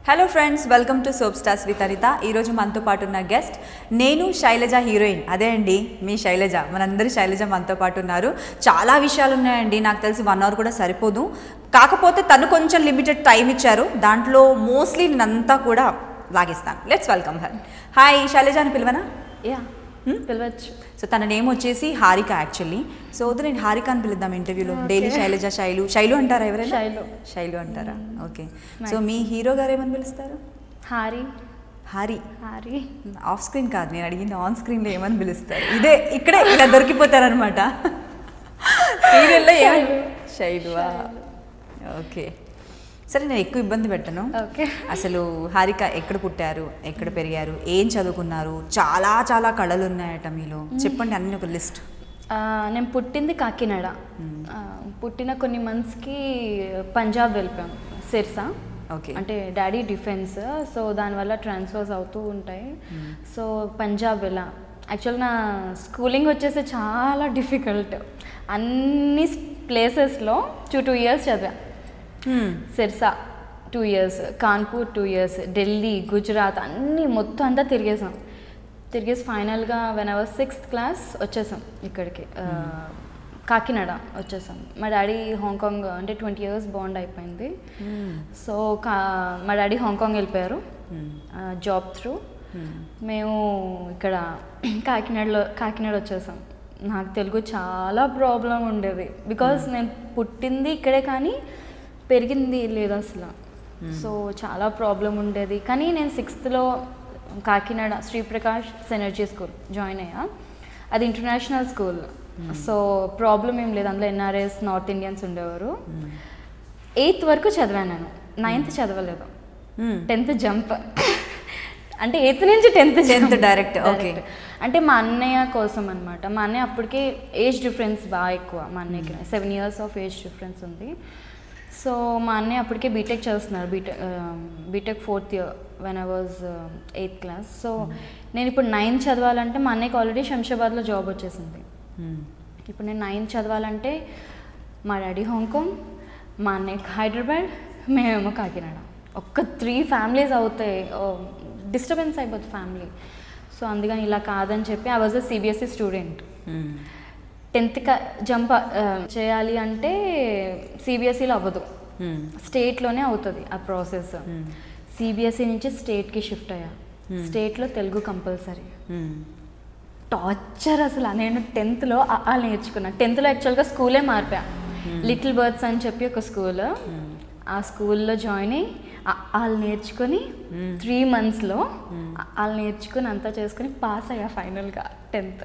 Hello friends, welcome to soap stars with Anitha. ఈరోజు మనతో పాటు ఉన్న గెస్ట్ నేను శైలజ, హీరోయిన్. అదే అండి మీ శైలజ. మనందరి శైలజ మనతో పాటు ఉన్నారు. చాలా విషయాలు ఉన్నాయండి, నాకు తెలిసి 1 అవర్ కూడా సరిపోదు. కాకపోతే తను కొంచెం లిమిటెడ్ టైం ఇచ్చారు, దాంట్లో మోస్ట్లీ నేనంతా కూడా లాగిస్తాను. Let's welcome her. Hi Shailaja అని పిలవనా? యా పిలవచ్చు. సో తన నేమ్ వచ్చేసి హారిక యాక్చువల్లీ. సో వద్దు, నేను హారిక అని పిలుద్దాం ఇంటర్వ్యూలో. డైలీ శైలజ, శైలు అంటారా ఎవరైనా? శైలు అంటారా? ఓకే. సో మీ హీరో గారు ఏమని పిలుస్తారు? హారి. ఆఫ్ స్క్రీన్ కాదు నేను అడిగింది, ఆన్ స్క్రీన్లో ఏమని పిలుస్తారు? ఇదే ఇక్కడే ఇలా దొరికిపోతారనమాట. సీరియల్లో శైలువా? ఓకే సరే, నేను ఎక్కువ ఇబ్బంది పెట్టను. అసలు హారిక ఎక్కడ పుట్టారు, ఎక్కడ పెరిగారు, ఏం చదువుకున్నారు? చాలా చాలా కళలు ఉన్నాయట మీలో, చెప్పండి అన్ని ఒక లిస్ట్. నేను పుట్టింది కాకినాడ. పుట్టిన కొన్ని మంత్స్కి పంజాబ్ వెళ్ళిపోయాం, సిర్సా. ఓకే. అంటే డాడీ డిఫెన్స్, సో దానివల్ల ట్రాన్స్ఫర్స్ అవుతూ ఉంటాయి. సో పంజాబ్ వెళ్ళా. యాక్చువల్ నా స్కూలింగ్ వచ్చేసి చాలా డిఫికల్ట్. అన్ని ప్లేసెస్లో 2 years చదివా. సిర్సా 2 years, కాన్పూర్ 2 years, ఢిల్లీ, గుజరాత్ అన్నీ మొత్తం అంతా తిరిగేసి ఫైనల్గా when I was 6th class వచ్చేసాం ఇక్కడికి, కాకినాడ వచ్చేసాం. మా డాడీ హాంకాంగ్, అంటే 20 years బాండ్ అయిపోయింది. సో మా డాడీ హాంకాంగ్ వెళ్ళిపోయారు జాబ్ త్రూ. మేము ఇక్కడ కాకినాడ వచ్చేసాం. నాకు తెలుగు చాలా ప్రాబ్లం ఉండేది, బికాస్ నేను పుట్టింది ఇక్కడే కానీ పెరిగింది లేదు అసలు. సో చాలా ప్రాబ్లం ఉండేది. కానీ నేను 6th Kakinada Sri Prakash synergy school join అయ్యా. అది ఇంటర్నేషనల్ స్కూల్. సో ప్రాబ్లం ఏం లేదు, అందులో NRS, నార్త్ ఇండియన్స్ ఉండేవారు. 8th వరకు చదివాను నేను, 9th చదవలేదు. 10th జంప్, అంటే 8th నుంచి 10th డైరెక్ట్. ఓకే. అంటే మా అన్నయ్య కోసం అనమాట. మా అన్నయ్య అప్పటికే ఏజ్ డిఫరెన్స్ బాగా ఎక్కువ. మా అన్నయ్యకి 7 years ఆఫ్ ఏజ్ డిఫరెన్స్ ఉంది. సో మా అన్నయ్య అప్పటికే బీటెక్ చదువుతున్నారు. BTech 4th year when I was 8th class. So నేను ఇప్పుడు 9th చదవాలంటే మా అన్నయ్యకి ఆల్రెడీ శంషాబాద్లో జాబ్ వచ్చేసింది. ఇప్పుడు నేను 9th చదవాలంటే మా డాడీ హాంకాంగ్, మా అన్నయ్యకి హైదరాబాద్, మేమేమో కాకినాడ. 3 families అవుతాయి, డిస్టర్బెన్స్ అయిపోతుంది ఫ్యామిలీ. సో అందుకని ఇలా కాదని చెప్పి I was a CBSE student. 10th jump చేయాలి అంటే CBSEలో అవ్వదు, స్టేట్లోనే అవుతుంది ఆ ప్రాసెస్. CBSE నుంచి స్టేట్కి షిఫ్ట్ అయ్యా. స్టేట్లో తెలుగు కంపల్సరీ. టార్చర్ అసలు. నేను 10thలో నేర్చుకున్నా. 10thలో యాక్చువల్గా స్కూలే మారిపోయా. లిటిల్ బర్డ్స్ అని చెప్పి ఒక స్కూల్, ఆ స్కూల్లో జాయిన్ అయ్యి వాళ్ళు నేర్చుకొని 3 monthsలో వాళ్ళు నేర్చుకుని అంతా చేసుకుని పాస్ అయ్యా ఫైనల్గా 10th.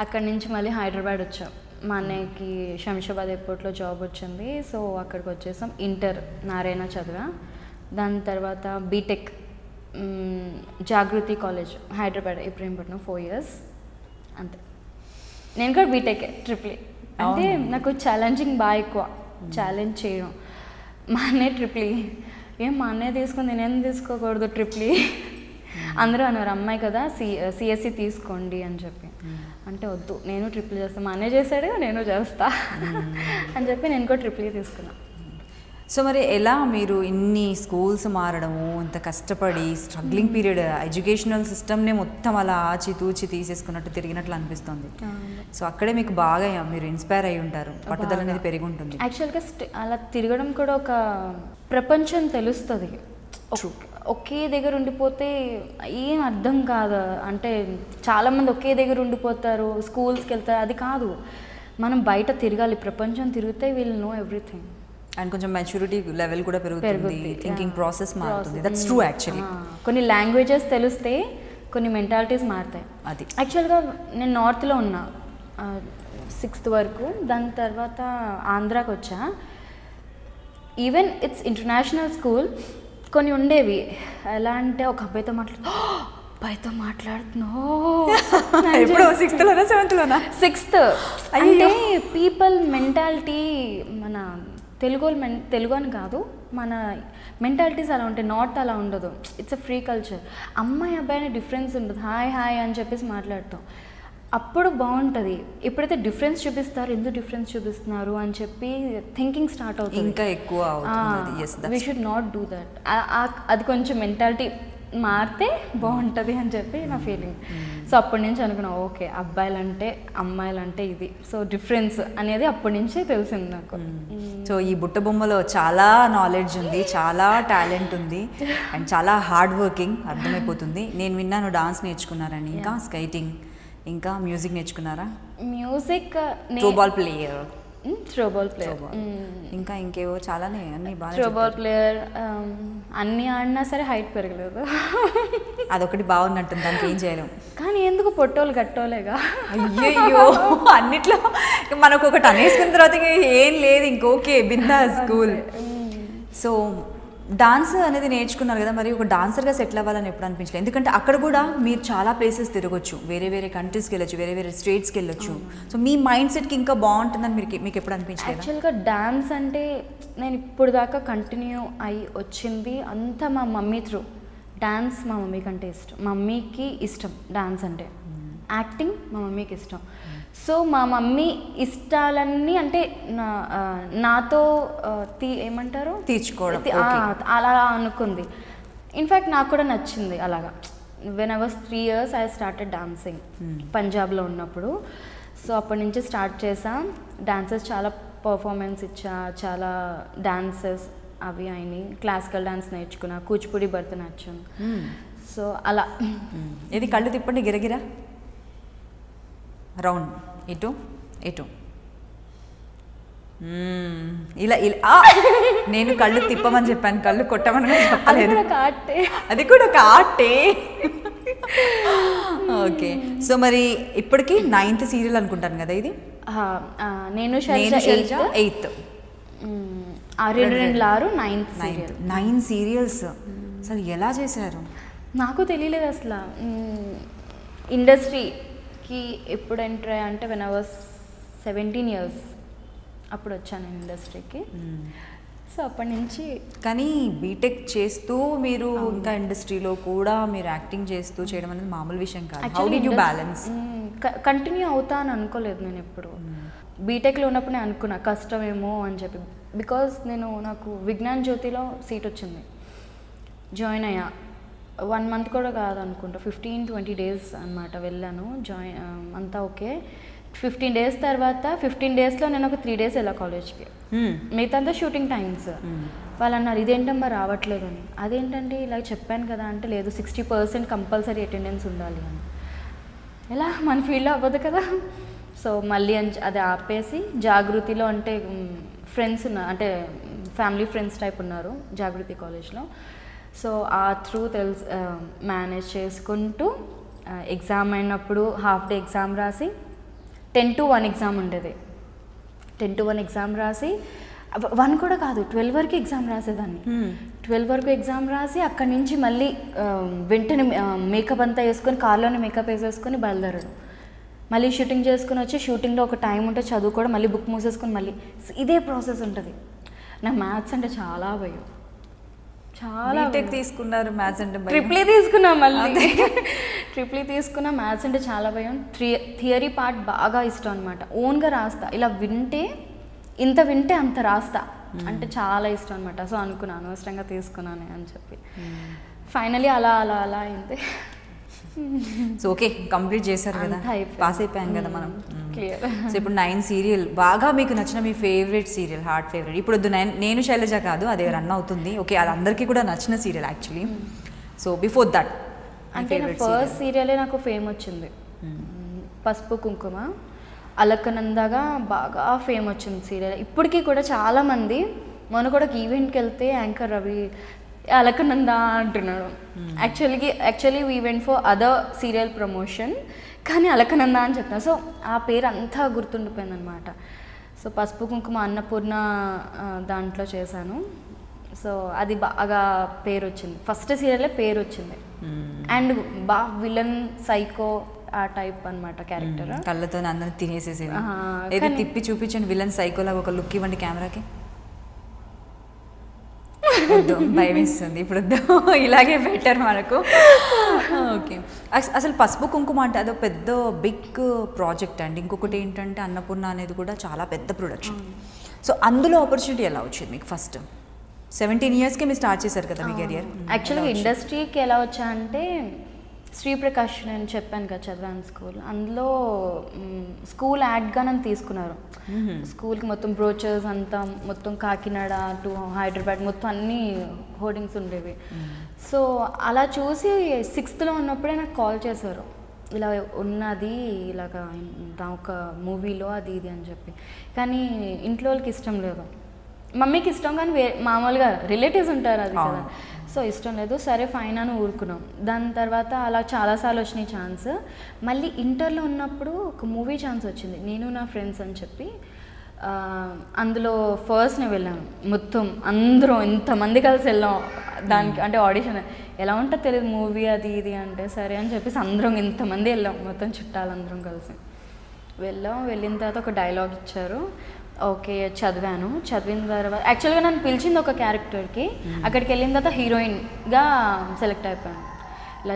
అక్కడి నుంచి మళ్ళీ హైదరాబాద్ వచ్చాం. మా అన్నయ్యకి శంషాబాద్ ఎయిర్పోర్ట్లో జాబ్ వచ్చింది. సో అక్కడికి వచ్చేసాం. ఇంటర్ నారాయణ చదివా. దాని తర్వాత బీటెక్ జాగృతి కాలేజ్ హైదరాబాద్, ఇబ్రహీంపట్నం 4 years అంతే. నేను కూడా బీటెక్ ట్రిపుల్. అంటే నాకు ఛాలెంజింగ్ బాగా ఎక్కువ, ఛాలెంజ్ చేయడం. మా అన్నయ్య ట్రిపుల్. ఏం మా అన్నయ్య తీసుకుంది నేనేం తీసుకోకూడదు ట్రిపుల్? అందరూ అన్నారు అమ్మాయి కదా CSE తీసుకోండి అని చెప్పి. అంటే వద్దు, నేను ట్రిపుల్ చేస్తాను, మా అన్నయ్య చేశాడు నేను చేస్తా అని చెప్పి నేను కూడా ట్రిపుల్ తీసుకున్నా. సో మరి ఎలా మీరు ఇన్ని స్కూల్స్ మారడము, ఇంత కష్టపడి స్ట్రగ్లింగ్ పీరియడ్, ఎడ్యుకేషనల్ సిస్టమ్నే మొత్తం అలా ఆచితూచి తీసేసుకున్నట్టు తిరిగినట్లు అనిపిస్తుంది. సో అక్కడే మీకు బాగా మీరు ఇన్స్పైర్ అయి ఉంటారు, పట్టుదల అనేది పెరిగి ఉంటుంది. యాక్చువల్గా అలా తిరగడం కూడా ఒక ప్రపంచం తెలుస్తుంది. ఒకే దగ్గర ఉండిపోతే ఏం అర్థం కాదు. అంటే చాలామంది ఒకే దగ్గర ఉండిపోతారు, స్కూల్స్కి వెళ్తారు. అది కాదు, మనం బయట తిరగాలి, ప్రపంచం తిరిగితే విల్ నో ఎవ్రీథింగ్. అండ్ కొంచెం మెచ్యూరిటీ లెవెల్ కూడా పెరుగుతుంది, థింకింగ్ ప్రాసెస్ మారుతుంది. That's true actually. కొన్ని లాంగ్వేజెస్ తెలిస్తే కొన్ని మెంటాలిటీస్ మారుతాయి. అది యాక్చువల్గా నేను నార్త్లో ఉన్నా 6th వరకు. దాని తర్వాత ఆంధ్రాకి వచ్చా. Even it's international school. కొన్ని ఉండేవి ఎలా అంటే ఒక అబ్బాయితో మాట్లాడుతున్నావు. ఎప్పుడు 6thలోనా 7thలోనా? 6th. అంటే పీపుల్ మెంటాలిటీ మన తెలుగు అని కాదు, మన మెంటాలిటీస్ అలా ఉంటాయి. నార్త్ అలా ఉండదు, ఇట్స్ అ ఫ్రీ కల్చర్. అమ్మాయి అబ్బాయి అనే డిఫరెన్స్ ఉండదు. హాయ్ అని చెప్పేసి మాట్లాడతాం. అప్పుడు బాగుంటుంది. ఎప్పుడైతే డిఫరెన్స్ చూపిస్తారు, ఎందుకు డిఫరెన్స్ చూపిస్తున్నారు అని చెప్పి థింకింగ్ స్టార్ట్ అవుతుంది, ఇంకా ఎక్కువ we should not do that. అది కొంచెం మెంటాలిటీ మారితే బాగుంటుంది అని చెప్పి నా ఫీలింగ్. సో అప్పటి నుంచి అనుకున్నా ఓకే అబ్బాయిలంటే అమ్మాయిలంటే ఇది, సో డిఫరెన్స్ అనేది అప్పటి నుంచే తెలిసింది నాకు. సో ఈ బుట్ట బొమ్మలో చాలా నాలెడ్జ్ ఉంది, చాలా టాలెంట్ ఉంది అండ్ చాలా హార్డ్ వర్కింగ్ అర్థమైపోతుంది. నేను విన్నాను డాన్స్ నేర్చుకున్నారని, ఇంకా స్కైటింగ్, ఇంకా మ్యూజిక్ నేర్చుకున్నారా? Music, throwball player, throwball player, ఇంకా ఇంకేవో చాలానే అన్ని బాగా. త్రోబాల్ ప్లేయర్ అన్నీ ఆడినా సరే హైట్ పెరగలేదు. అదొకటి బాగున్నట్టుంది, దానికి ఏం చేయలేం. కానీ ఎందుకు పొట్టోలు గట్టోలేగా. అయ్యో అన్నిట్లో మనకు ఒకటి అనేసుకున్న తర్వాత ఏం లేదు, ఇంకోకే బిందాస్ స్కూల్. సో డాన్స్ అనేది నేర్చుకున్నారు కదా, మరి ఒక డాన్సర్గా సెటిల్ అవ్వాలని ఎప్పుడు అనిపించలేదు? ఎందుకంటే అక్కడ కూడా మీరు చాలా ప్లేసెస్ తిరగచ్చు, వేరే వేరే కంట్రీస్కి వెళ్ళొచ్చు, వేరే వేరే స్టేట్స్కి వెళ్ళొచ్చు. సో మీ మైండ్ సెట్కి ఇంకా బాగుంటుందని మీకు ఎప్పుడు అనిపించలేదు? యాక్చువల్గా డాన్స్ అంటే నేను ఇప్పుడు దాకా కంటిన్యూ అయి వచ్చింది అంతా మా మమ్మీ త్రూ. డాన్స్ మా మమ్మీ కంటే ఇష్టం, మమ్మీకి ఇష్టం డాన్స్ అంటే. యాక్టింగ్ మా మమ్మీకి ఇష్టం. సో మా మమ్మీ ఇష్టాలన్నీ అంటే నాతో ఏమంటారు తీర్చుకోవడం అలా అనుకుంది. ఇన్ఫ్యాక్ట్ నాకు కూడా నచ్చింది అలాగా. When I was 3 years I started dancing పంజాబ్లో ఉన్నప్పుడు. సో అప్పటి నుంచి స్టార్ట్ చేసా. డాన్సెస్ చాలా పర్ఫార్మెన్స్ ఇచ్చా, చాలా డాన్సెస్ అవి అయినాయి. క్లాసికల్ డాన్స్ నేర్చుకున్నా, కూచిపూడి, భరతనాట్యం. సో అలా. ఇది కళ్ళు తిప్పండి గిరగిరా, రౌండ్, ఇటు ఇటు, ఇలా ఇలా. నేను కళ్ళు తిప్పమని చెప్పాను, కళ్ళు కొట్టమని చెప్పలేదు. అది కూడా ఒక ఆర్టే. ఓకే. సో మరి ఇప్పటికి 9th సీరియల్ అనుకుంటాను కదా ఇది? నేను శైలజ 8th, 9 సీరియల్స్. అసలు ఎలా చేశారు? నాకు తెలియలేదు అసలు. ఇండస్ట్రీకి ఎప్పుడు ఎంటర్ అయ్యా అంటే వెన్ ఐ వాస్ 17 years అప్పుడు వచ్చాను ఇండస్ట్రీకి. సో అప్పటి నుంచి. కానీ బీటెక్ చేస్తూ మీరు ఇంకా ఇండస్ట్రీలో కూడా మీరు యాక్టింగ్ చేస్తూ చేయడం అనేది మామూలు విషయం కాదు. How did you balance? Continue అవుతా అని అనుకోలేదు నేను ఎప్పుడు. బీటెక్లో ఉన్నప్పుడు నేను అనుకున్నా కష్టమేమో అని చెప్పి. బికాజ్ నాకు విజ్ఞాన్ జ్యోతిలో సీట్ వచ్చింది, జాయిన్ అయ్యా. 1 month కూడా కాదనుకుంటా, 15-20 days అనమాట వెళ్ళాను. అంతా ఓకే. 15 days తర్వాత 15 daysలో నేను ఒక 3 days వెళ్ళా కాలేజ్కి. మిగతా అంతా షూటింగ్ టైమ్స్. వాళ్ళు అన్నారు ఇదేంటమ్మా రావట్లేదని. అదేంటండి ఇలా చెప్పాను కదా అంటే, లేదు 60% కంపల్సరీ అటెండెన్స్ ఉండాలి అని. ఎలా మన ఫీల్డ్లో అవ్వదు కదా. సో మళ్ళీ అది ఆపేసి జాగృతిలో, అంటే ఫ్రెండ్స్ అంటే ఫ్యామిలీ ఫ్రెండ్స్ టైప్ ఉన్నారు జాగృతి కాలేజ్లో. సో ఆ త్రూ మేనేజ్ చేసుకుంటూ ఎగ్జామ్ అయినప్పుడు హాఫ్ డే ఎగ్జామ్ రాసి 10 to 1 ఎగ్జామ్ ఉండేది. 10 to 1 ఎగ్జామ్ రాసి 1 కూడా కాదు 12 వరకు ఎగ్జామ్ రాసేదాన్ని. 12 వరకు ఎగ్జామ్ రాసి అక్కడి నుంచి మళ్ళీ వెంటనే మేకప్ అంతా వేసుకొని కార్లోనే మేకప్ వేసేసుకొని బయలుదేరడం. మళ్ళీ షూటింగ్ చేసుకుని వచ్చి షూటింగ్లో ఒక టైం ఉంటే చదువుకోవడం, మళ్ళీ బుక్ మూసేసుకొని మళ్ళీ ఇదే ప్రాసెస్ ఉంటుంది. నాకు మ్యాథ్స్ అంటే చాలా భయం. చాలా తీసుకున్నారు మ్యాథ్స్ అంటే? ట్రిప్లీ తీసుకున్నా, మళ్ళీ ట్రిప్లీ తీసుకున్నా. మ్యాథ్స్ అంటే చాలా భయం. థియరీ పార్ట్ బాగా ఇష్టం అనమాట. ఓన్గా రాస్తా, ఇలా ఇంత వింటే అంత రాస్తా అంటే చాలా ఇష్టం అనమాట. సో అనుకున్నాను అనవసరంగా తీసుకున్నాను అని చెప్పి. ఫైనలీ అలా అలా అలా అయింది. సో ఓకే, కంప్లీట్ చేశారు కదా, పాస్ అయిపోయాం కదా మనం. క్లియర్. సో ఇప్పుడు 9 సీరియల్, బాగా మీకు నచ్చిన మీ ఫేవరెట్ సీరియల్, హార్ట్ ఫేవరెట్. ఇప్పుడు నేను శైలజ కాదు, అదే రన్ అవుతుంది. ఓకే, అది అందరికీ కూడా నచ్చిన serial actually. So before that అంటే ఫస్ట్ సీరియలే నాకు ఫేమ్ వచ్చింది. పసుపు కుంకుమ, అలకనందగా బాగా ఫేమ్ వచ్చింది సీరియల్. ఇప్పటికీ కూడా చాలామంది, మొన్న కూడా ఒక ఈవెంట్కి వెళ్తే యాంకర్ రవి అలకనంద అంటున్నాడు. Actually we went for other serial promotion, కానీ అలకనంద అని చెప్తాను. సో ఆ పేరు అంతా గుర్తుండిపోయింది అనమాట. సో పసుపు కుంకుమ అన్నపూర్ణ దాంట్లో చేశాను. సో అది బాగా పేరు వచ్చింది, ఫస్ట్ సీరియలే పేరు వచ్చింది. అండ్ బాగా విలన్ సైకో ఆ టైప్ అనమాట క్యారెక్టర్. కళ్ళతో అందరిని తినేసేసేది. ఏది తిప్పి చూపించండి విలన్ సైకోలాగా ఒక లుక్ ఇవ్వండి కెమెరాకి. భయం వేస్తుంది ఇప్పుడు ఇలాగే బెటర్ మనకు. ఓకే, అసలు పసుపు కుంకుమ అంటే అదొక పెద్ద బిగ్ ప్రాజెక్ట్ అండి. ఇంకొకటి ఏంటంటే అన్నపూర్ణ అనేది కూడా చాలా పెద్ద ప్రొడక్షన్. సో అందులో ఆపర్చునిటీ ఎలా వచ్చింది మీకు? ఫస్ట్ 17 yearsకి మీరు స్టార్ట్ చేశారు కదా మీ కెరియర్. యాక్చువల్గా ఇండస్ట్రీకి ఎలా వచ్చా అంటే శ్రీప్రకాష్ నేను చెప్పాను కదా చదివాను స్కూల్, అందులో స్కూల్ యాడ్గా నన్ను తీసుకున్నారు. స్కూల్కి మొత్తం బ్రోచర్స్ అంతా మొత్తం కాకినాడ టు హైదరాబాద్ మొత్తం అన్ని హోర్డింగ్స్ ఉండేవి. సో అలా చూసి 6th ఉన్నప్పుడే నాకు కాల్ చేశారు, ఇలా ఉన్నది ఇలాగా ఒక మూవీలో అది ఇది అని చెప్పి. కానీ ఇంట్లో వాళ్ళకి ఇష్టం లేదు, మమ్మీకి ఇష్టం కానీ మామూలుగా రిలేటివ్స్ ఉంటారు అది కదా, సో ఇష్టం లేదు. సరే ఫైన్ అని ఊరుకున్నాం. దాని తర్వాత అలా చాలాసార్లు వచ్చినాయి ఛాన్స్. మళ్ళీ ఇంటర్లో ఉన్నప్పుడు ఒక మూవీ ఛాన్స్ వచ్చింది, నేను నా ఫ్రెండ్స్ అని చెప్పి. అందులో ఫస్ట్ నేను వెళ్ళాను, మొత్తం అందరం ఎంతమంది కలిసి వెళ్ళాం దానికి. అంటే ఆడిషన్ ఎలా ఉంటుందో తెలియదు మూవీ అది ఇది అంటే, సరే అని చెప్పేసి అందరం ఇంతమంది వెళ్ళాం, మొత్తం చుట్టాలందరం కలిసి వెళ్ళాం. వెళ్ళిన తర్వాత ఒక డైలాగ్ ఇచ్చారు, ఓకే చదివాను. చదివిన తర్వాత యాక్చువల్గా నన్ను పిలిచింది ఒక క్యారెక్టర్కి, అక్కడికి వెళ్ళిన తర్వాత హీరోయిన్గా సెలెక్ట్ అయిపోయాను. ఇలా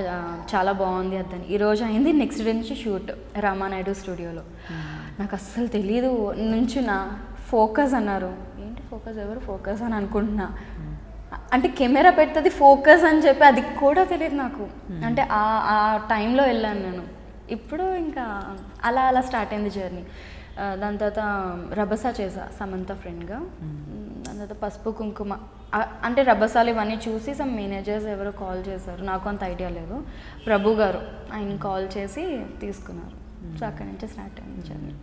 చాలా బాగుంది అదని. ఈరోజు అయింది, నెక్స్ట్ డే నుంచి షూట్ రామానాయుడు స్టూడియోలో. నాకు అస్సలు తెలీదు నుంచి నా ఫోకస్ అన్నారు, ఏంటి ఫోకస్, ఎవరు ఫోకస్ అని అనుకుంటున్నా. అంటే కెమెరా పెడుతుంది ఫోకస్ అని చెప్పి అది కూడా తెలియదు నాకు. అంటే ఆ టైంలో వెళ్ళాను నేను. ఇప్పుడు ఇంకా అలా అలా స్టార్ట్ అయింది జర్నీ. దాని తర్వాత రభసా చేసా సమంత ఫ్రెండ్గా. దాని తర్వాత పసుపు కుంకుమ, అంటే రభసాలు ఇవన్నీ చూసి సమ్ మేనేజర్స్ ఎవరో కాల్ చేశారు, నాకు అంత ఐడియా లేదు. ప్రభు గారు ఆయన కాల్ చేసి తీసుకున్నారు. సో అక్కడి నుంచి స్టార్ట్ అయింది జర్నీ.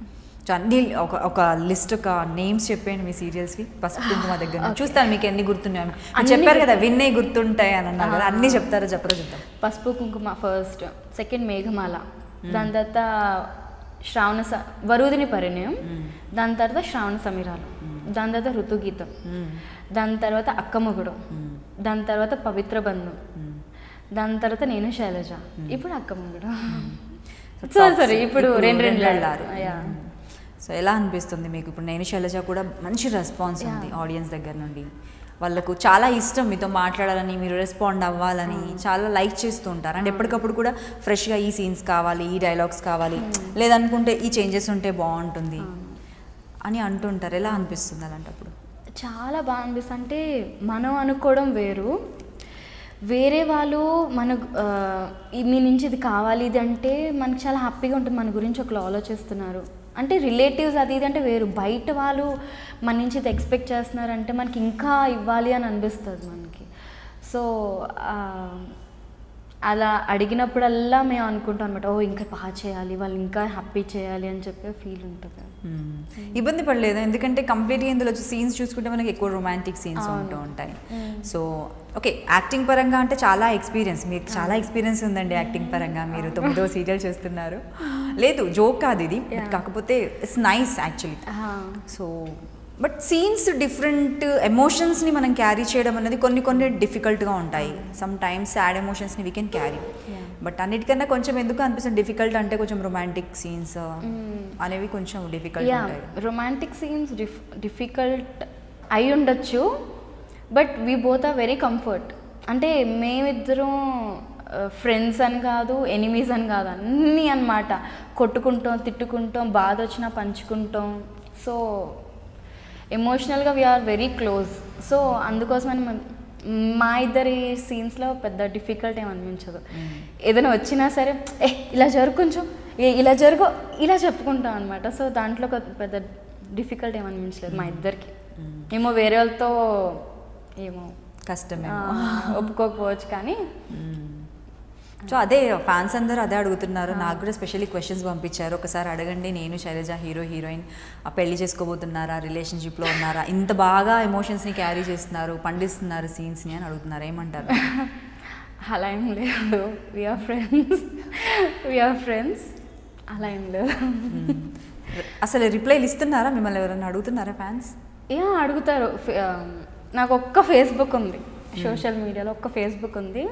అన్ని ఒక లిస్ట్, ఒక నేమ్స్ చెప్పండి మీ సీరియల్స్వి పసుపు కుంకుమ దగ్గర. చూస్తాను మీకు ఎన్ని గుర్తున్నాయి. చెప్పారు కదా విన్నే గుర్తుంటాయి అని అన్నారు కదా, అన్నీ చెప్తారా? చెప్పరా చూద్దాం. పసుపు కుంకుమ ఫస్ట్, సెకండ్ మేఘమాల, దాని తర్వాత వరుదిని పరిణయం, దాని తర్వాత శ్రావణ సమీరాలు, దాని తర్వాత ఋతుగీతం, దాని తర్వాత అక్కమ్మగుడు, దాని తర్వాత పవిత్ర బంధం, దాని తర్వాత నేను శైలజ, ఇప్పుడు అక్కమ్మగుడు. సరే ఇప్పుడు రెండు వెళ్ళారు. సో ఎలా అనిపిస్తుంది మీకు ఇప్పుడు? నేను శైలజ కూడా మంచి రెస్పాన్స్ ఉంది ఆడియన్స్ దగ్గర నుండి, వాళ్ళకు చాలా ఇష్టం మీతో మాట్లాడాలని, మీరు రెస్పాండ్ అవ్వాలని చాలా లైక్ చేస్తూ ఉంటారు. అండ్ ఎప్పటికప్పుడు కూడా ఫ్రెష్గా ఈ సీన్స్ కావాలి, ఈ డైలాగ్స్ కావాలి, లేదనుకుంటే ఈ చేంజెస్ ఉంటే బాగుంటుంది అని అంటుంటారు. ఎలా అనిపిస్తుంది అలాంటప్పుడు? చాలా బాగా అనిపిస్తుంది. అంటే మనం అనుకోవడం వేరు, వేరే వాళ్ళు మనకు మీ నుంచి ఇది కావాలి ఇది అంటే మనకు చాలా హ్యాపీగా ఉంటుంది, మన గురించి ఒకరు ఆలోచిస్తున్నారు అంటే. రిలేటివ్స్ అది ఇది అంటే వేరు, బయట వాళ్ళు మన నుంచి ఇది ఎక్స్పెక్ట్ చేస్తున్నారంటే మనకి ఇంకా ఇవ్వాలి అని అనిపిస్తుంది మనకి. సో అలా అడిగినప్పుడల్లా మేము అనుకుంటాం అనమాట, ఓ ఇంకా బాగా చేయాలి, వాళ్ళు ఇంకా హ్యాపీ చేయాలి అని చెప్పి ఫీల్ ఉంటుంది. ఇబ్బంది పడలేదు, ఎందుకంటే కంప్లీట్గా ఇందులో సీన్స్ చూసుకుంటే మనకి ఎక్కువ రొమాంటిక్ సీన్స్ ఉంటూ ఉంటాయి. సో ఓకే, యాక్టింగ్ పరంగా అంటే చాలా ఎక్స్పీరియన్స్, మీకు చాలా ఎక్స్పీరియన్స్ ఉందండి యాక్టింగ్ పరంగా. మీరు 9వ సీరియల్ చేస్తున్నారు, లేదు జోక్ కాదు ఇది, కాకపోతే it's nice actually. So but scenes different ఎమోషన్స్ని మనం క్యారీ చేయడం అనేది కొన్ని డిఫికల్ట్గా ఉంటాయి. సమ్ టైమ్స్ సాడ్ ఎమోషన్స్ని వీ కెన్ క్యారీ, బట్ అన్నిటికన్నా కొంచెం ఎందుకు అనిపిస్తుంది డిఫికల్ట్ అంటే కొంచెం రొమాంటిక్ సీన్స్ అనేవి కొంచెం డిఫికల్ట్ ఉంటాయి. రొమాంటిక్ సీన్స్ డిఫికల్ట్ అయి ఉండొచ్చు, but we both are very comfort. అంటే మేమిద్దరం ఫ్రెండ్స్ అని కాదు, ఎనిమీస్ అని కాదు, అన్నీ అన్నమాట. కొట్టుకుంటాం, తిట్టుకుంటాం, బాధ వచ్చినా పంచుకుంటాం. సో ఎమోషనల్గా వీఆర్ వెరీ క్లోజ్. సో అందుకోసమని మా ఇద్దరి సీన్స్లో పెద్ద డిఫికల్ట్ ఏమి అనిపించదు. ఏదైనా వచ్చినా సరే ఇలా జరుగు, కొంచెం ఇలా జరుగు, ఇలా చెప్పుకుంటాం అనమాట. సో దాంట్లో పెద్ద డిఫికల్ట్ ఏమి అనిపించలేదు మా ఇద్దరికి. ఏమో వేరే వాళ్ళతో ఏమో కష్టమే ఒప్పుకోకపోవచ్చు కానీ. సో అదే ఫ్యాన్స్ అందరూ అదే అడుగుతున్నారు, నాకు కూడా స్పెషల్లీ క్వశ్చన్స్ పంపించారు. ఒకసారి అడగండి, నేను శైలజ హీరోయిన్ పెళ్లి చేసుకోబోతున్నారా, రిలేషన్షిప్లో ఉన్నారా, ఇంత బాగా ఎమోషన్స్ని క్యారీ చేస్తున్నారు, పండిస్తున్నారు సీన్స్ని అని అడుగుతున్నారు, ఏమంటారు? అలా ఏం లేదు, వీఆర్ ఫ్రెండ్స్, అలా ఏం లేదు. అసలు రిప్లైలు ఇస్తున్నారా? మిమ్మల్ని ఎవరైనా అడుగుతున్నారా ఫ్యాన్స్? అడుగుతారు. నాకు ఒక్క ఫేస్బుక్ ఉంది, సోషల్ మీడియాలో ఒక్క ఫేస్బుక్ ఉంది,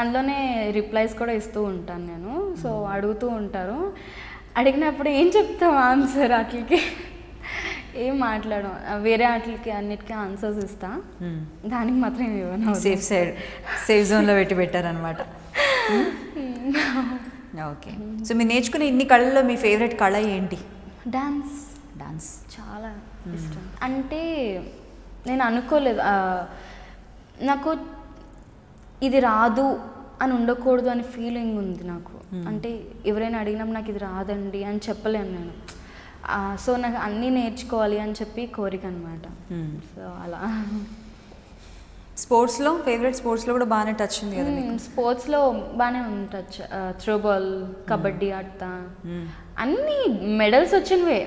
అందులోనే రిప్లైస్ కూడా ఇస్తూ ఉంటాను నేను. సో అడుగుతూ ఉంటారు, అడిగినప్పుడు ఏం చెప్తాం ఆన్సర్ అట్లకి ఏం మాట్లాడడం, వేరే వాటికి అన్నిటికీ ఆన్సర్స్ ఇస్తా, దానికి మాత్రం ఇవ్వను. సేఫ్ జోన్లో పెట్టారనమాట. ఓకే. సో మీరు నేర్చుకునే ఇన్ని కళల్లో మీ ఫేవరెట్ కళ ఏంటి? డాన్స్ చాలా ఇష్టం. అంటే నేను అనుకోలేదు, నాకు ఇది రాదు అని ఉండకూడదు అని ఫీలింగ్ ఉంది నాకు. అంటే ఎవరైనా అడిగినప్పుడు నాకు ఇది రాదండి అని చెప్పలేను నేను. సో నాకు అన్నీ నేర్చుకోవాలి అని చెప్పి కోరిక అనమాట. సో అలా. స్పోర్ట్స్లో ఫేవరెట్ స్పోర్ట్స్లో కూడా బాగానే టచ్ ఉంది కదా? స్పోర్ట్స్లో బాగానే ఉంది టచ్. త్రోబాల్, కబడ్డీ ఆడతా, అన్ని మెడల్స్ వచ్చినవే.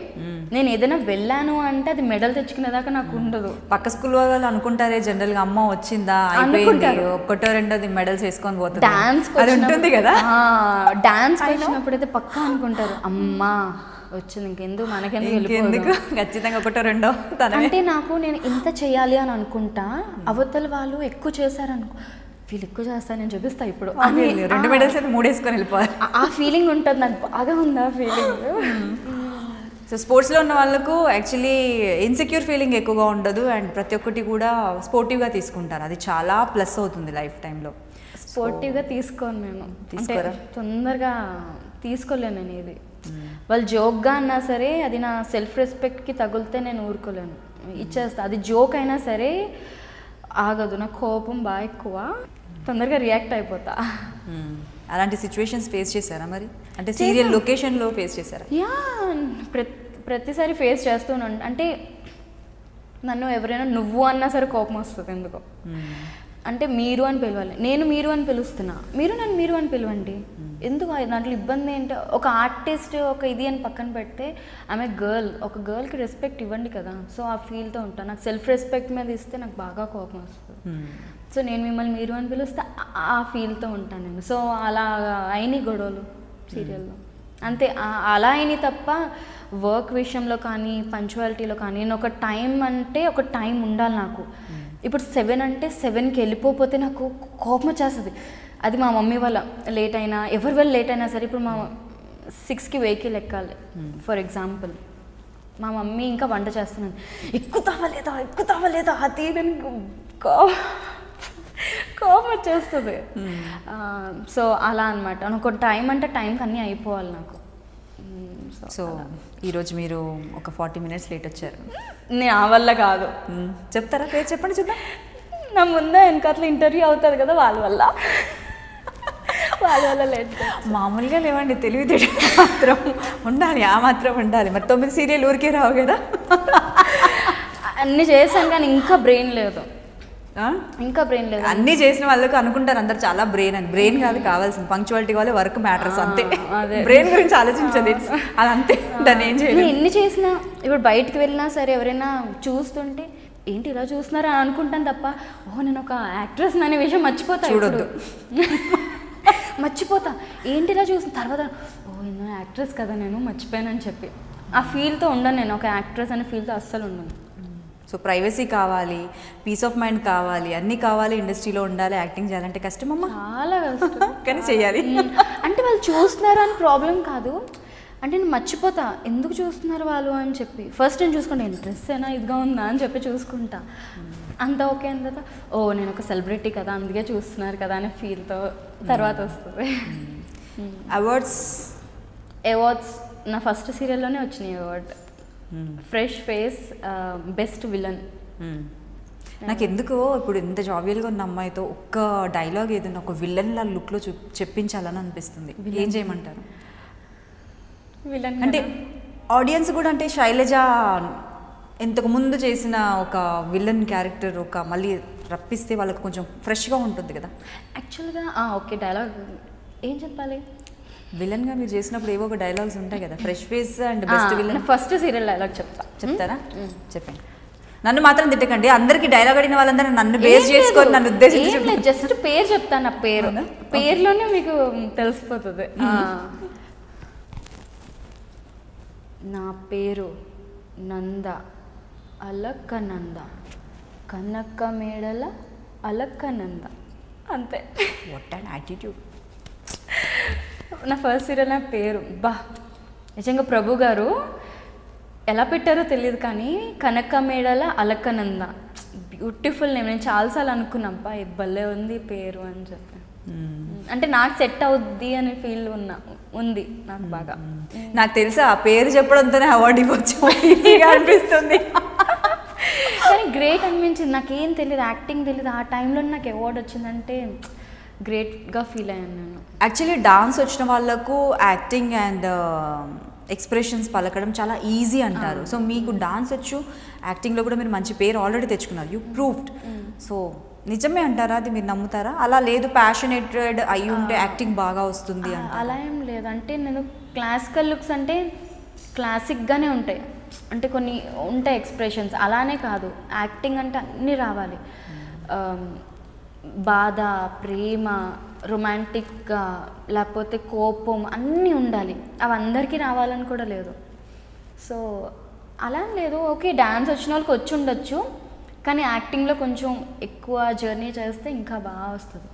నేను ఏదైనా వెళ్ళాను అంటే అది మెడల్ తెచ్చుకునేదాకా నాకు ఉండదు. పక్క స్కూల్ వాళ్ళు అనుకుంటారే జనరల్గా, అమ్మ వచ్చిందా అయిపోయింది, ఒక్కటో రెండోది మెడల్స్ వేసుకొని పోతుంది. డాన్స్ ఉంటుంది కదా, డాన్స్ వచ్చినప్పుడైతే పక్కా అనుకుంటారు అమ్మా వచ్చింది, ఇంకెందుకు మనకెందుకు, ఖచ్చితంగా ఒకటో రెండో. అంటే నాకు నేను ఇంత చేయాలి అని అనుకుంటా, అవతల వాళ్ళు ఎక్కువ చేశారనుకో, వీళ్ళు ఎక్కువ చేస్తారు నేను చూపిస్తా ఇప్పుడు, 2 మెడల్స్ అయితే 3 వేసుకొని వెళ్ళిపోవాలి. ఆ ఫీలింగ్ ఉంటుంది నాకు, బాగా ఉంది ఆ ఫీలింగ్. సో స్పోర్ట్స్లో ఉన్న వాళ్ళకు యాక్చువల్లీ ఇన్సెక్యూర్ ఫీలింగ్ ఎక్కువగా ఉండదు, అండ్ ప్రతి ఒక్కటి కూడా స్పోర్టివ్గా తీసుకుంటారు. అది చాలా ప్లస్ అవుతుంది లైఫ్ టైంలో. స్పోర్టివ్గా తీసుకోను నేను, అంటే తొందరగా తీసుకోలేను నేను. ఇది వాళ్ళు జోక్గా అన్నా సరే అది నా సెల్ఫ్ రెస్పెక్ట్కి తగిలితే నేను ఊరుకోలేను, ఇచ్చేస్తా. అది జోక్ అయినా సరే ఆగదు, నాకు కోపం బాగా ఎక్కువ, తొందరగా రియాక్ట్ అయిపోతా. అలాంటి సిచ్యువేషన్స్ ఫేస్ చేశారా మరి? అంటే సీరియల్ లొకేషన్లో ఫేస్ చేశారా? యా, ప్రతిసారి ఫేస్ చేస్తున్నాను. అంటే నన్ను ఎవరైనా నువ్వు అన్నా సరే కోపం వస్తుంది ఎందుకో. అంటే మీరు అని పిలవాలి, నేను మీరు అని పిలుస్తున్నా, మీరు నన్ను మీరు అని పిలవండి, ఎందుకు దాంట్లో ఇబ్బంది ఏంటి? ఒక ఆర్టిస్ట్ ఒక ఇది అని పక్కన పెడితే ఆమె గర్ల్, ఒక గర్ల్కి రెస్పెక్ట్ ఇవ్వండి కదా. సో ఆ ఫీల్తో ఉంటాను. నాకు సెల్ఫ్ రెస్పెక్ట్ మీద ఇస్తే నాకు బాగా కోపం వస్తుంది. సో నేను మిమ్మల్ని మీరు అని పిలుస్తే ఆ ఫీల్తో ఉంటాను నేను. సో అలా అయినాయి గొడవలు సీరియల్లో, అంతే. అలా అయినాయి తప్ప వర్క్ విషయంలో కానీ పంచువాలిటీలో కానీ, నేను ఒక టైం అంటే ఒక టైం ఉండాలి నాకు. ఇప్పుడు 7 అంటే 7కి వెళ్ళిపోతే నాకు కోపం వచ్చేస్తుంది. అది మా మమ్మీ వల్ల లేట్ అయినా, ఎవరి వల్ల లేట్ అయినా సరే, ఇప్పుడు మా 6కి వెహికల్ ఎక్కాలి ఫర్ ఎగ్జాంపుల్, మా మమ్మీ ఇంకా వంట చేస్తున్నాను, ఎక్కుతావా లేదా అది కోపం వచ్చేస్తుంది. సో అలా అనమాట. ఒక టైం అంటే టైంకి అన్నీ అయిపోవాలి నాకు. సో ఈరోజు మీరు ఒక 40 minutes లేట్ వచ్చారు. నేను ఆ వల్ల కాదు. చెప్తారా? పేరు చెప్పండి చూద్దాం. నా ముందే వెనకాల ఇంటర్వ్యూ అవుతుంది కదా, వాళ్ళ వల్ల లేట్. మామూలుగా లేవండి, తెలివితేటలు మాత్రం ఉండాలి, ఆ మాత్రం ఉండాలి. మరి 9 సీరియల్ ఊరికే రావు కదా. అన్నీ చేశాను కానీ ఇంకా బ్రెయిన్ లేదు. అన్నీ చేసిన వాళ్ళకి అనుకుంటారు అందరు చాలా బ్రెయిన్ అని. బ్రెయిన్ కాదు కావాల్సింది, పంక్చువాలిటీ కావాలి, వర్క్ మ్యాటర్స్ అంతే. బ్రెయిన్ గురించి ఆలోచించదు, అది అంతే. దాన్ని ఏం చేయాలి? ఎన్ని చేసినా, ఇప్పుడు బయటకు వెళ్ళినా సరే ఎవరైనా చూస్తుంటే ఏంటి ఇలా చూస్తున్నారా అని అనుకుంటాను తప్ప, ఓహో నేను ఒక యాక్ట్రెస్ అనే విషయం మర్చిపోతా. చూడొద్దు, మర్చిపోతా. ఏంటి ఇలా చూసిన తర్వాత, ఓ నేను యాక్ట్రెస్ కదా, నేను మర్చిపోయానని చెప్పి ఆ ఫీల్తో ఉండను. నేను ఒక యాక్ట్రెస్ అనే ఫీల్తో అస్సలు ఉండను. సో ప్రైవసీ కావాలి, పీస్ ఆఫ్ మైండ్ కావాలి, అన్నీ కావాలి. ఇండస్ట్రీలో ఉండాలి, యాక్టింగ్ చేయాలంటే కష్టం అమ్మా, చాలా కష్టం. కానీ చేయాలి. అంటే వాళ్ళు చూస్తున్నారు అని ప్రాబ్లం కాదు, అంటే నేను మర్చిపోతా ఎందుకు చూస్తున్నారు వాళ్ళు అని చెప్పి. ఫస్ట్ నేను చూసుకుంటా, ఇంట్రెస్ట్ అయినా ఇదిగా ఉందా అని చెప్పి చూసుకుంటా. అంత ఓకే అయిన తర్వాత, ఓ నేను ఒక సెలబ్రిటీ కదా అందుకే చూస్తున్నారు కదా అనే ఫీల్తో తర్వాత వస్తుంది. అవార్డ్స్ నా ఫస్ట్ సీరియల్లోనే వచ్చినాయి award. Fresh face, best villain. నాకు ఎందుకో ఇప్పుడు ఇంత జాబియల్గా ఉన్న అమ్మాయితో ఒక్క డైలాగ్ ఏదైనా ఒక విలన్ల లుక్లో చెప్పించాలని అనిపిస్తుంది. ఏం చేయమంటారు? విలన్ అంటే ఆడియన్స్ కూడా, అంటే శైలజ ఇంతకు ముందు చేసిన ఒక విలన్ క్యారెక్టర్ ఒక మళ్ళీ రప్పిస్తే వాళ్ళకి కొంచెం ఫ్రెష్గా ఉంటుంది కదా. యాక్చువల్గా ఓకే, డైలాగ్ ఏం చెప్పాలి? విలన్గా మీరు చేసినప్పుడు ఏవో ఒక డైలాగ్స్ ఉంటాయి కదా, fresh face and best villain. First serial dialogue చెప్తారా? చెప్పండి. నన్ను మాత్రం తిట్టకండి, అందరికి డైలాగ్ అడిగిన వాళ్ళందరూ నన్ను బేస్ చేసుకొని నన్ను ఉద్దేశించి జస్ట్ పేరు చెప్తాను. నా పేరులోనే మీకు తెలిసిపోతుంది. నా పేరు నంద, అలక్క నంద, కనక్క మేడల అలక్క నంద, అంతే. What and attitude. నా ఫస్ట్ సీరియల్ నా పేరు నిజంగా ప్రభు గారు ఎలా పెట్టారో తెలియదు కానీ కనక మేడల అలకనంద, బ్యూటిఫుల్ నేమ్. నేను చాలాసార్లు అనుకున్నాబ్బా భలే ఉంది పేరు అని చెప్పి. అంటే నాకు సెట్ అవుద్ది అని ఫీల్ ఉంది నాకు బాగా. నాకు తెలుసా ఆ పేరు చెప్పడంతోనే అవార్డు ఇవ్వచ్చు అనిపిస్తుంది. కానీ గ్రేట్ అనిపించింది. నాకేం తెలియదు, యాక్టింగ్ తెలియదు. ఆ టైంలో నాకు అవార్డు వచ్చిందంటే గ్రేట్గా ఫీల్ అయ్యాను నేను. యాక్చువల్లీ డాన్స్ వచ్చిన వాళ్ళకు యాక్టింగ్ అండ్ ఎక్స్ప్రెషన్స్ పలకడం చాలా ఈజీ అంటారు. సో మీకు డాన్స్ వచ్చు, యాక్టింగ్లో కూడా మీరు మంచి పేరు ఆల్రెడీ తెచ్చుకున్నారు, యూ ప్రూవ్డ్. సో నిజమే అంటారా, అది మీరు నమ్ముతారా? అలా లేదు ప్యాషనేటెడ్ అయ్యి ఉంటే యాక్టింగ్ బాగా వస్తుంది అంటే? అలా ఏం లేదు. అంటే నేను క్లాసికల్ లుక్స్ అంటే క్లాసిక్గానే ఉంటాయి, అంటే కొన్ని ఉంటాయి ఎక్స్ప్రెషన్స్, అలానే కాదు. యాక్టింగ్ అంటే అన్నీ రావాలి, బాధ, ప్రేమ, రొమాంటిక్గా, లేకపోతే కోపం అన్నీ ఉండాలి. అవి అందరికీ రావాలని కూడా లేదు. సో అలా లేదు. ఓకే డ్యాన్స్ వచ్చిన వాళ్ళకి వచ్చి ఉండొచ్చు, కానీ యాక్టింగ్లో కొంచెం ఎక్కువ జర్నీ చేస్తే ఇంకా బాగా వస్తుంది.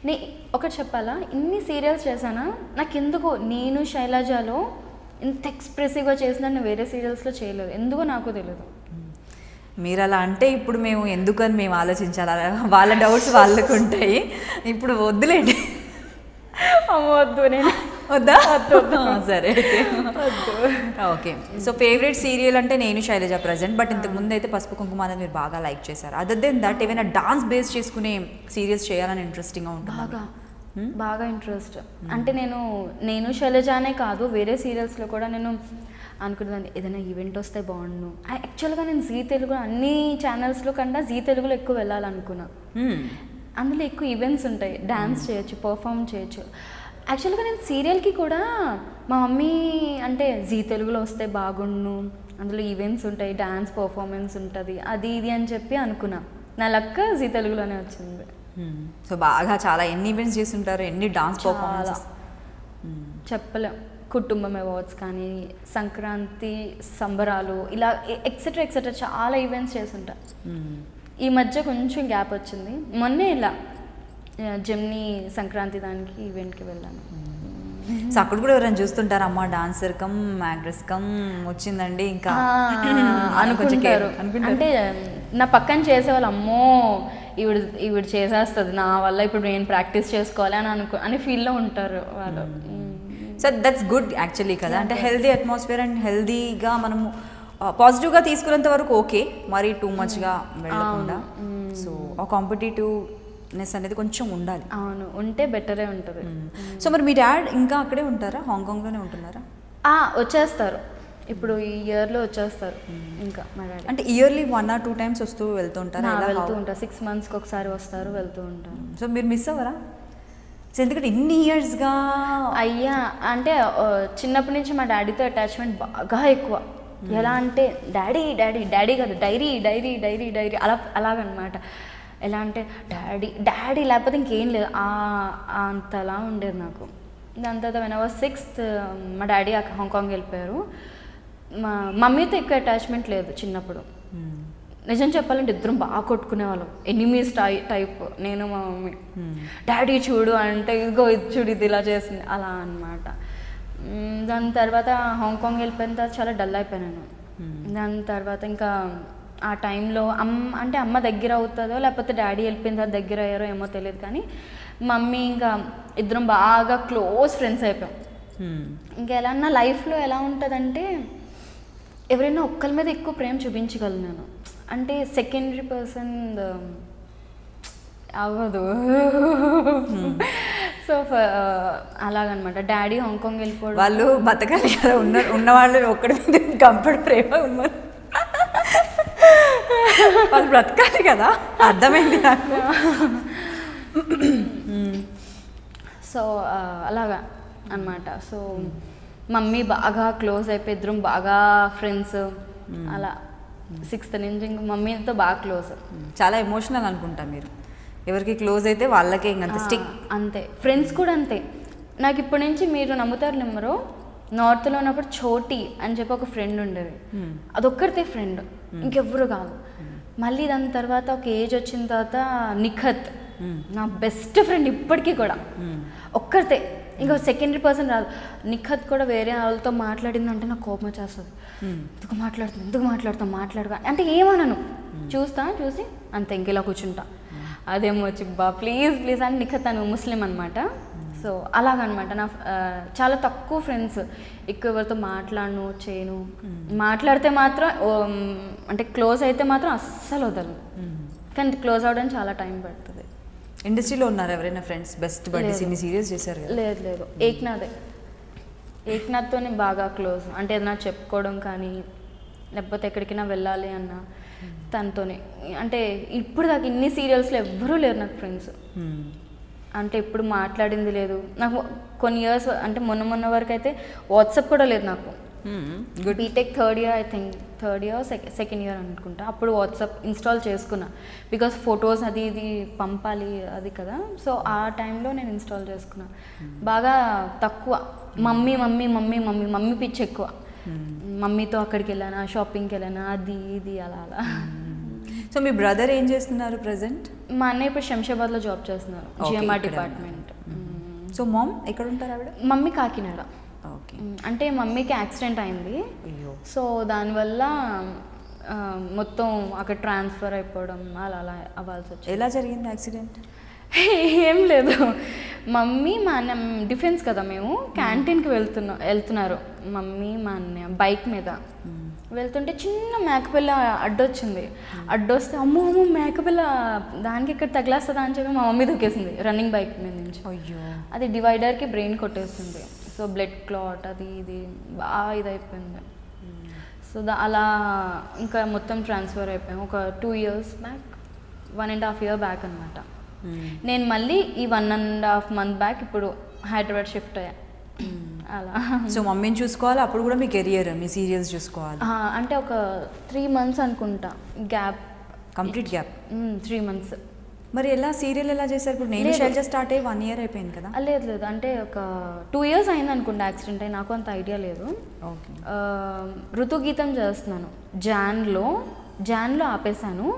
నేను ఒకటి చెప్పాలా, ఇన్ని సీరియల్స్ చేశానా, నాకు ఎందుకో నేను శైలజలో ఇంత ఎక్స్ప్రెసివ్గా చేసిన నేను వేరే సీరియల్స్లో చేయలేదు, ఎందుకో నాకు తెలియదు. మీరు అలా అంటే ఇప్పుడు మేము ఎందుకని మేము ఆలోచించాలి, వాళ్ళ డౌట్స్ వాళ్ళకు ఉంటాయి. ఇప్పుడు వద్దులేండి, వద్దు, నేను వద్దా? సరే ఓకే. సో ఫేవరెట్ సీరియల్ అంటే నేను శైలజ ప్రజెంట్, బట్ ఇంతకు ముందు అయితే పసుపు కుంకుమ అనేది మీరు బాగా లైక్ చేశారు. అదర్ దెన్ దట్ ఏమైనా డాన్స్ బేస్ చేసుకునే సీరియల్స్ చేయాలని ఇంట్రెస్టింగ్గా ఉంటుంది? బాగా ఇంట్రెస్ట్. అంటే నేను శైలజానే కాదు, వేరే సీరియల్స్లో కూడా నేను అనుకున్నదాన్ని ఏదైనా ఈవెంట్ వస్తే బాగుండు. యాక్చువల్గా నేను జీ తెలుగు అన్ని ఛానల్స్లో కన్నా జీ తెలుగులో ఎక్కువ వెళ్ళాలనుకున్నా. అందులో ఎక్కువ ఈవెంట్స్ ఉంటాయి, డ్యాన్స్ చేయొచ్చు, పర్ఫామ్ చేయొచ్చు. యాక్చువల్గా నేను సీరియల్కి కూడా మా మమ్మీ అంటే జీ తెలుగులో వస్తే బాగుండు, అందులో ఈవెంట్స్ ఉంటాయి, డ్యాన్స్ పర్ఫార్మెన్స్ ఉంటుంది, అది ఇది అని చెప్పి అనుకున్నా. నా లక్క జీ తెలుగులోనే వచ్చింది. సో బాగా చాలా ఎన్ని ఈవెంట్స్ చేస్తుంటారు, ఎన్ని డాన్స్ పర్ఫార్మెన్స్ చెప్పలేం. కుటుంబం అవార్డ్స్ కానీ, సంక్రాంతి సంబరాలు, ఇలా ఎక్సెట్రా ఎక్సెట్రా చాలా ఈవెంట్స్ చేస్తుంటా. ఈ మధ్య కొంచెం గ్యాప్ వచ్చింది, మొన్నే ఇలా జెమ్నీ సంక్రాంతి దానికి ఈవెంట్కి వెళ్ళాను. సో అక్కడ కూడా ఎవరైనా చూస్తుంటారు, అమ్మ డాన్సర్ కమ్ యాక్ట్రెస్ కమ్ వచ్చిందని ఇంకా అనుకుంటారు. అంటే నా పక్కన చేసేవాళ్ళు అమ్మో ఈవిడ చేసేస్తుంది, నా వల్ల ఇప్పుడు నేను ప్రాక్టీస్ చేసుకోవాలి అని ఫీల్లో ఉంటారు వాళ్ళు. సో దట్స్ గుడ్ యాక్చువల్లీ కదా, అంటే హెల్దీ అట్మాస్ఫియర్ అండ్ హెల్దీగా మనము పాజిటివ్గా తీసుకున్నంత వరకు ఓకే, మరీ టూ మచ్గా వెళ్ళకుండా. సో ఆ కాంపిటేటివ్నెస్ అనేది కొంచెం ఉండాలి. అవును, ఉంటే బెటరే ఉంటుంది. సో మరి మీ డాడ్ ఇంకా అక్కడే ఉంటారా, హాంకాంగ్లోనే ఉంటున్నారా? వచ్చేస్తారు, ఇప్పుడు ఈ ఇయర్లో వచ్చేస్తారు. ఇంకా మా డాడీ అంటే ఇయర్లీ 1 or 2 times వస్తూ వెళ్తూ ఉంటారా? వెళ్తూ ఉంటారు, 6 monthsకి ఒకసారి వస్తారు, వెళ్తూ ఉంటారు. సో మీరు మిస్ అవ్వరా? సో ఎందుకంటే ఇన్ని ఇయర్స్గా అయ్యా, అంటే చిన్నప్పటి నుంచి మా డాడీతో అటాచ్మెంట్ బాగా ఎక్కువ. ఎలా అంటే డాడీ డాడీ డాడీ కాదు, డైరీ డైరీ డైరీ డైరీ అలాగనమాట. ఎలా అంటే డాడీ డాడీ లేకపోతే ఇంకేం లేదు, అంతలా ఉండేది నాకు. దాని తర్వాత when I was 6th మా డాడీ హాంకాంగ్ వెళ్ళిపోయారు. మా మమ్మీతో ఎక్కువ అటాచ్మెంట్ లేదు చిన్నప్పుడు. నిజం చెప్పాలంటే ఇద్దరం బాగా కొట్టుకునేవాళ్ళం, ఎనిమీస్ టైప్ నేను మా మమ్మీ. డాడీ చూడు అంటే ఇదిగో ఇది చూడు, ఇది ఇలా చేసింది, అలా అనమాట. దాని తర్వాత హాంకాంగ్ వెళ్ళిపోయిన తర్వాత చాలా డల్ అయిపోయాను. దాని తర్వాత ఇంకా ఆ టైంలో అమ్మ దగ్గర అవుతుందో లేకపోతే డాడీ వెళ్ళిపోయిన తర్వాత దగ్గర అయ్యారో ఏమో తెలియదు, కానీ మమ్మీ ఇంకా ఇద్దరం బాగా క్లోజ్ ఫ్రెండ్స్ అయిపోయాం. ఇంకా ఎలా నా లైఫ్లో ఎలా ఉంటుందంటే ఎవరైనా ఒక్కరి మీద ఎక్కువ ప్రేమ చూపించగలను నేను, అంటే సెకండరీ పర్సన్ అవ్వదు. సో అలాగనమాట. డాడీ హాంకాంగ్ వెళ్ళిపోవడం, వాళ్ళు బతకాలి కదా, ఉన్నవాళ్ళు ఒక్కడి మీద కంఫర్ట్ ప్రేమ ఉన్నారు, వాళ్ళు బ్రతకాలి కదా, అర్థమైంది నాకు. సో అలాగా అనమాట. సో మమ్మీ బాగా క్లోజ్ అయిపోయి ఇద్దరం బాగా ఫ్రెండ్స్. అలా 6th నుంచి ఇంక మమ్మీతో బాగా క్లోజ్. చాలా ఎమోషనల్ అనుకుంటా మీరు, ఎవరికి క్లోజ్ అయితే వాళ్ళకే ఇంకంత స్టిక్. అంతే, ఫ్రెండ్స్ కూడా అంతే. నాకు ఇప్పటి నుంచి మీరు నమ్ముతారు నెంబరు, నార్త్లో ఉన్నప్పుడు చోటీ అని చెప్పి ఒక ఫ్రెండ్ ఉండేది, అదొక్కరితే ఫ్రెండ్, ఇంకెవ్వరు కాదు. మళ్ళీ దాని తర్వాత ఒక ఏజ్ వచ్చిన తర్వాత నిఖత్ నా బెస్ట్ ఫ్రెండ్ ఇప్పటికీ కూడా, ఒక్కరితే. ఇంకా సెకండరీ పర్సన్ రాదు. నిఖత్ కూడా వేరే వాళ్ళతో మాట్లాడిందంటే నాకు కోపం వచ్చేస్తుంది. ఎందుకు మాట్లాడుతా అంటే ఏమనను, చూసి అంతే ఇంకెలా కూర్చుంటా. అదేమో వచ్చి ప్లీజ్ అని నిఖత్ తను ముస్లిం అనమాట. సో అలాగనమాట. నా చాలా తక్కువ ఫ్రెండ్స్, ఎక్కువ ఎవరితో చేయను. మాట్లాడితే మాత్రం అంటే క్లోజ్ అయితే మాత్రం అస్సలు వదలను, కానీ క్లోజ్ అవ్వడానికి చాలా టైం పడుతుంది. ఇండస్ట్రీలో ఉన్నారు ఎవరైనా ఫ్రెండ్స్ బెస్ట్ బడ్డీస్ ఇన్ని సీరియస్ చేశారు? లేదు ఏక్నాథ్తోనే బాగా క్లోజ్. అంటే ఏదైనా చెప్పుకోవడం కానీ లేకపోతే ఎక్కడికైనా వెళ్ళాలి అన్న తనతోనే. అంటే ఇప్పుడు దాకా ఇన్ని సీరియల్స్లో ఎవ్వరూ లేరు నాకు ఫ్రెండ్స్. అంటే ఎప్పుడు మాట్లాడింది లేదు నాకు. కొన్ని ఇయర్స్ అంటే మొన్న వరకు అయితే వాట్సాప్ కూడా లేదు నాకు. BTech third year second year అనుకుంటా, అప్పుడు వాట్సాప్ ఇన్స్టాల్ చేసుకున్నా. బికాస్ ఫొటోస్ అది ఇది పంపాలి అది కదా. సో ఆ టైంలో నేను ఇన్స్టాల్ చేసుకున్నా. బాగా తక్కువ మమ్మీ పిచ్చి ఎక్కువ. మమ్మీతో అక్కడికి వెళ్ళానా, షాపింగ్కి వెళ్ళానా, అది ఇది అలా. సో మీ బ్రదర్ ఏం చేస్తున్నారు ప్రజెంట్? మా అన్నయ్య ఇప్పుడు శంషాబాద్లో జాబ్ చేస్తున్నారు, జిఎంఆర్ డిపార్ట్మెంట్. సో మామ్ ఎక్కడ ఉంటారు ఆవిడ? మమ్మీ కాకినాడ. అంటే మమ్మీకి యాక్సిడెంట్ అయింది. సో దానివల్ల మొత్తం అక్కడ ట్రాన్స్ఫర్ అయిపోవడం అలా అవ్వాల్సి వచ్చింది. ఎలా జరిగింది యాక్సిడెంట్? ఏం లేదు, మమ్మీ మా అన్న డిఫెన్స్ కదా, మేము క్యాంటీన్కి వెళ్తున్నారు మమ్మీ మా అన్నయ్య బైక్ మీద వెళ్తుంటే చిన్న మేకపిల్ల అడ్డొస్తే అమ్మో మేకపిల్ల దానికి ఇక్కడ తగిలేస్తుందా అని చెప్పి మా మమ్మీ దూకేసింది రన్నింగ్ బైక్ మీద నుంచి. అయ్యో, అది డివైడర్కి బ్రెయిన్ కొట్టేస్తుంది. సో బ్లడ్ క్లాట్ అది ఇది బాగా ఇదైపోయింది. సో అలా ఇంకా మొత్తం ట్రాన్స్ఫర్ అయిపోయాం. ఒక 2 years బ్యాక్, 1.5 year బ్యాక్ అనమాట. నేను మళ్ళీ ఈ 1.5 month బ్యాక్ ఇప్పుడు హైదరాబాద్ షిఫ్ట్ అయ్యా. అలా. సో మమ్మీని చూసుకోవాలి, అప్పుడు కూడా మీ కెరియర్ మీ సీరియల్స్ చూసుకోవాలి. అంటే ఒక 3 months అనుకుంటా గ్యాప్, కంప్లీట్ గ్యాప్. 3 months. మరి ఎలా సీరియల్ ఎలా చేశారు? ఇప్పుడు నేను శైలజ స్టార్ట్ అయ్యి 1 year అయిపోయింది కదా. లేదు అంటే ఒక 2 years అయింది అనుకుంటా యాక్సిడెంట్ అయ్యి. నాకు అంత ఐడియా లేదు. ఋతుగీతం చేస్తున్నాను జాన్లో ఆపేశాను.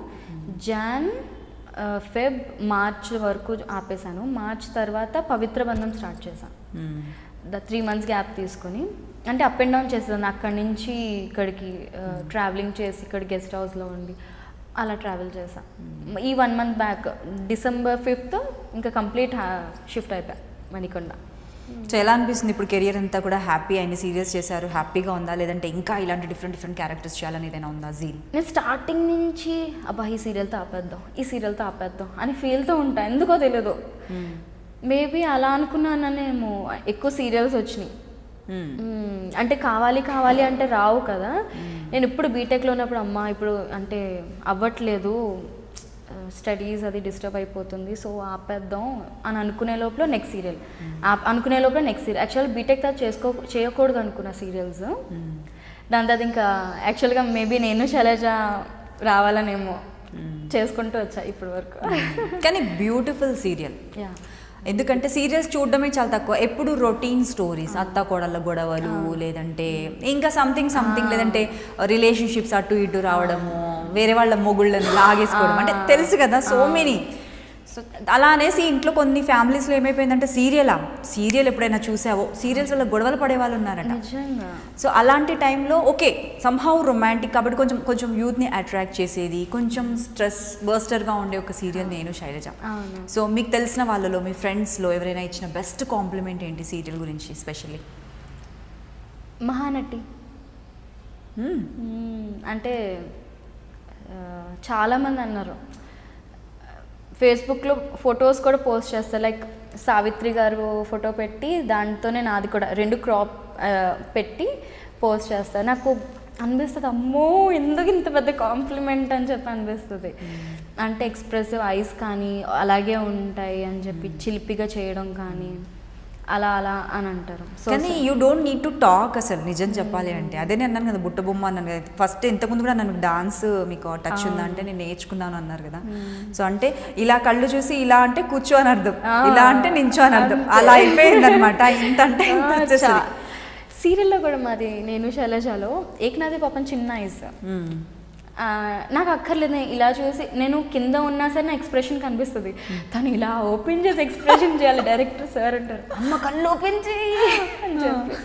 ఫెబ్ మార్చ్ వరకు ఆపేశాను. మార్చ్ తర్వాత పవిత్ర బంధం స్టార్ట్ చేశాను. 3 months గ్యాప్ తీసుకొని, అంటే అప్ అండ్ డౌన్ చేసేదాన్ని. అక్కడి నుంచి ఇక్కడికి ట్రావెలింగ్ చేసి ఇక్కడ గెస్ట్ హౌస్లో ఉండి అలా ట్రావెల్ చేశాను. ఈ 1 month బ్యాక్ December 5th ఇంకా కంప్లీట్ షిఫ్ట్ అయిపోయా మణికొండ. సో ఎలా అనిపిస్తుంది ఇప్పుడు కెరియర్ అంతా కూడా? హ్యాపీ అన్ని సీరియల్స్ చేశారు, హ్యాపీగా ఉందా? లేదంటే ఇంకా ఇలాంటి డిఫరెంట్ క్యారెక్టర్స్ చేయాలని ఏదైనా ఉందా? జీల్ నేను స్టార్టింగ్ నుంచి ఈ సీరియల్తో ఆపేద్దాం అని ఫీల్తో ఉంటా, ఎందుకో తెలియదు. మేబీ అలా అనుకున్నానేమో. ఎక్కువ సీరియల్స్ వచ్చినాయి, అంటే కావాలి అంటే రావు కదా. నేను ఇప్పుడు బీటెక్లో ఉన్నప్పుడు అమ్మ అంటే అవ్వట్లేదు, స్టడీస్ అది డిస్టర్బ్ అయిపోతుంది, సో ఆపేద్దాం అని అనుకునే లోపల నెక్స్ట్ సీరియల్ యాక్చువల్ బీటెక్ చేయకూడదు అనుకున్న సీరియల్స్. దాని తర్వాత ఇంకా యాక్చువల్గా మేబీ నేను శైలజ రావాలనేమో చేసుకుంటూ వచ్చా ఇప్పటి వరకు. కానీ బ్యూటిఫుల్ సీరియల్. ఎందుకంటే సీరియల్స్ చూడడమే చాలా తక్కువ. ఎప్పుడు రొటీన్ స్టోరీస్, అత్త కోడళ్ళ గొడవలు, లేదంటే ఇంకా సంథింగ్ లేదంటే రిలేషన్షిప్స్ అటు ఇటు రావడము, వేరే వాళ్ళ మొగుళ్ళని లాగేసుకోవడం, అంటే తెలుసు కదా సో మెనీ. సో అలా అనేసి ఇంట్లో కొన్ని ఫ్యామిలీస్లో ఏమైపోయిందంటే సీరియల్ ఎప్పుడైనా చూసావో సీరియల్స్ వల్ల గొడవలు పడే వాళ్ళు ఉన్నారట. సో అలాంటి టైంలో ఓకే సంహౌ రొమాంటిక్ కాబట్టి కొంచెం యూత్ని అట్రాక్ట్ చేసేది, కొంచెం స్ట్రెస్ బర్స్టర్గా ఉండే ఒక సీరియల్ నేను శైలజ. సో మీకు తెలిసిన వాళ్ళలో మీ ఫ్రెండ్స్లో ఎవరైనా ఇచ్చిన బెస్ట్ కాంప్లిమెంట్ ఏంటి సీరియల్ గురించి? ఎస్పెషల్లీ మహానటి. అంటే చాలామంది అన్నారు, ఫేస్బుక్లో ఫొటోస్ కూడా పోస్ట్ చేస్తారు. లైక్ సావిత్రి గారు ఫోటో పెట్టి దాంతోనే నాది కూడా 2 క్రాప్ పెట్టి పోస్ట్ చేస్తారు. నాకు అనిపిస్తుంది అమ్మో ఎందుకు ఇంత పెద్ద కాంప్లిమెంట్ అని చెప్పి అనిపిస్తుంది. అంటే ఎక్స్ప్రెసివ్ ఐస్ కానీ అలాగే ఉంటాయి అని చెప్పి చిలిపిగా చేయడం కానీ అలా అని అంటారు. కానీ you don't need to talk. అసలు నిజం చెప్పాలి అంటే అదే నేను అన్నాను కదా, బుట్ట బొమ్మ అన్నాను కదా. ఫస్ట్ ఇంతకుముందు కూడా నన్ను డాన్స్ మీకు టచ్ ఉందా అంటే నేను నేర్చుకున్నాను అన్నారు కదా. సో అంటే ఇలా కళ్ళు చూసి ఇలా అంటే కూర్చో అని అర్థం, ఇలా అంటే నించో అని అర్థం, అలా అయిపోయింది అనమాట. ఇంత అంటే సీరియల్లో కూడా మాది నేను శైలజలో ఏకనాథి పాపం చిన్న ఐస్, నాకు అక్కర్లేదు, ఇలా చూసి నేను కింద ఉన్నా సరే నా ఎక్స్ప్రెషన్ కనిపిస్తుంది, తను ఇలా ఓపెన్ చేసి ఎక్స్ప్రెషన్ చేయాలి. డైరెక్టర్ సార్ అంటారు అమ్మ కళ్ళు ఓపెన్ చేయి అని చెప్పి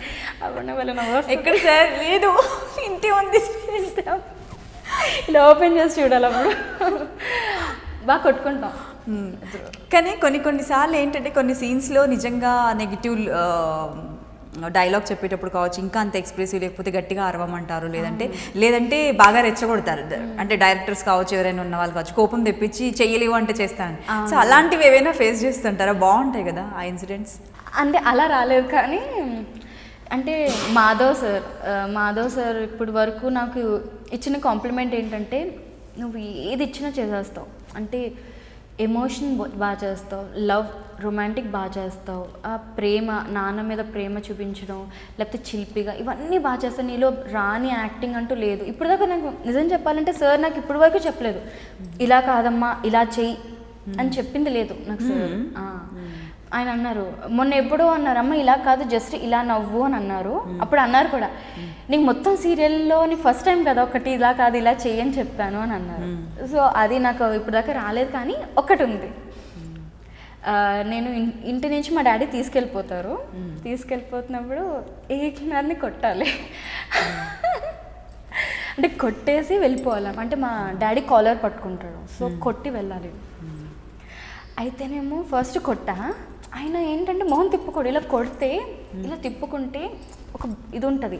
అప్పుడు వాళ్ళ ఎక్కడ సార్ లేదు ఇంతే ఉంది ఇలా ఓపెన్ చేసి చూడాలి. అప్పుడు బాగా కొట్టుకుంటాం. కానీ కొన్నిసార్లు ఏంటంటే కొన్ని సీన్స్లో నిజంగా నెగిటివ్ డైలాగ్ చెప్పేటప్పుడు కావచ్చు, ఇంకా అంత ఎక్స్ప్రెసివ్ లేకపోతే గట్టిగా అరవమంటారు, లేదంటే బాగా రెచ్చగొడతారు. అంటే డైరెక్టర్స్ కావచ్చు, ఎవరైనా ఉన్న వాళ్ళు కావచ్చు, కోపం తెప్పించి చెయ్యలేవు అంటే చేస్తాను. సో అలాంటివి ఏవైనా ఫేస్ చేస్తుంటారా? బాగుంటాయి కదా ఆ ఇన్సిడెంట్స్. అంటే అలా రాలేదు, కానీ అంటే మాధవ్ సార్ ఇప్పటి వరకు నాకు ఇచ్చిన కాంప్లిమెంట్ ఏంటంటే నువ్వు ఏది ఇచ్చినా చేసేస్తావు, అంటే ఎమోషన్ బాగా చేస్తావు, లవ్ రొమాంటిక్ బాగా చేస్తావు, ఆ ప్రేమ నాన్న మీద ప్రేమ చూపించడం, లేకపోతే చిలిపిగా ఇవన్నీ బాగా చేస్తావు, నీలో రాని యాక్టింగ్ అంటూ లేదు. ఇప్పటిదాకా నాకు నిజం చెప్పాలంటే సార్ నాకు ఇప్పటి వరకు చెప్పలేదు ఇలా కాదమ్మా ఇలా చెయ్యి అని చెప్పింది లేదు నాకు సార్. ఆయన అన్నారు మొన్న ఎప్పుడో అన్నారు అమ్మ ఇలా కాదు జస్ట్ ఇలా నవ్వు అని అన్నారు. అప్పుడు అన్నారు కూడా నీకు మొత్తం సీరియల్లో నీ ఫస్ట్ టైం కదా ఒకటి ఇలా కాదు ఇలా చెయ్యి అని చెప్పాను అని అన్నారు. సో అది నాకు ఇప్పుడు దాకా రాలేదు, కానీ ఒకటి ఉంది. నేను ఇంటి నుంచి మా డాడీ తీసుకెళ్ళిపోతున్నప్పుడు ఏకినార్ని కొట్టాలి అంటే కొట్టేసి వెళ్ళిపోవాలి. అంటే మా డాడీ కాలర్ పట్టుకుంటాడు, సో కొట్టి వెళ్ళాలి. అయితేనేమో ఫస్ట్ కొట్టా, ఆయన ఏంటంటే మొహం తిప్పుకోడు, ఇలా కొడితే ఇలా తిప్పుకుంటే ఒక ఇది ఉంటుంది,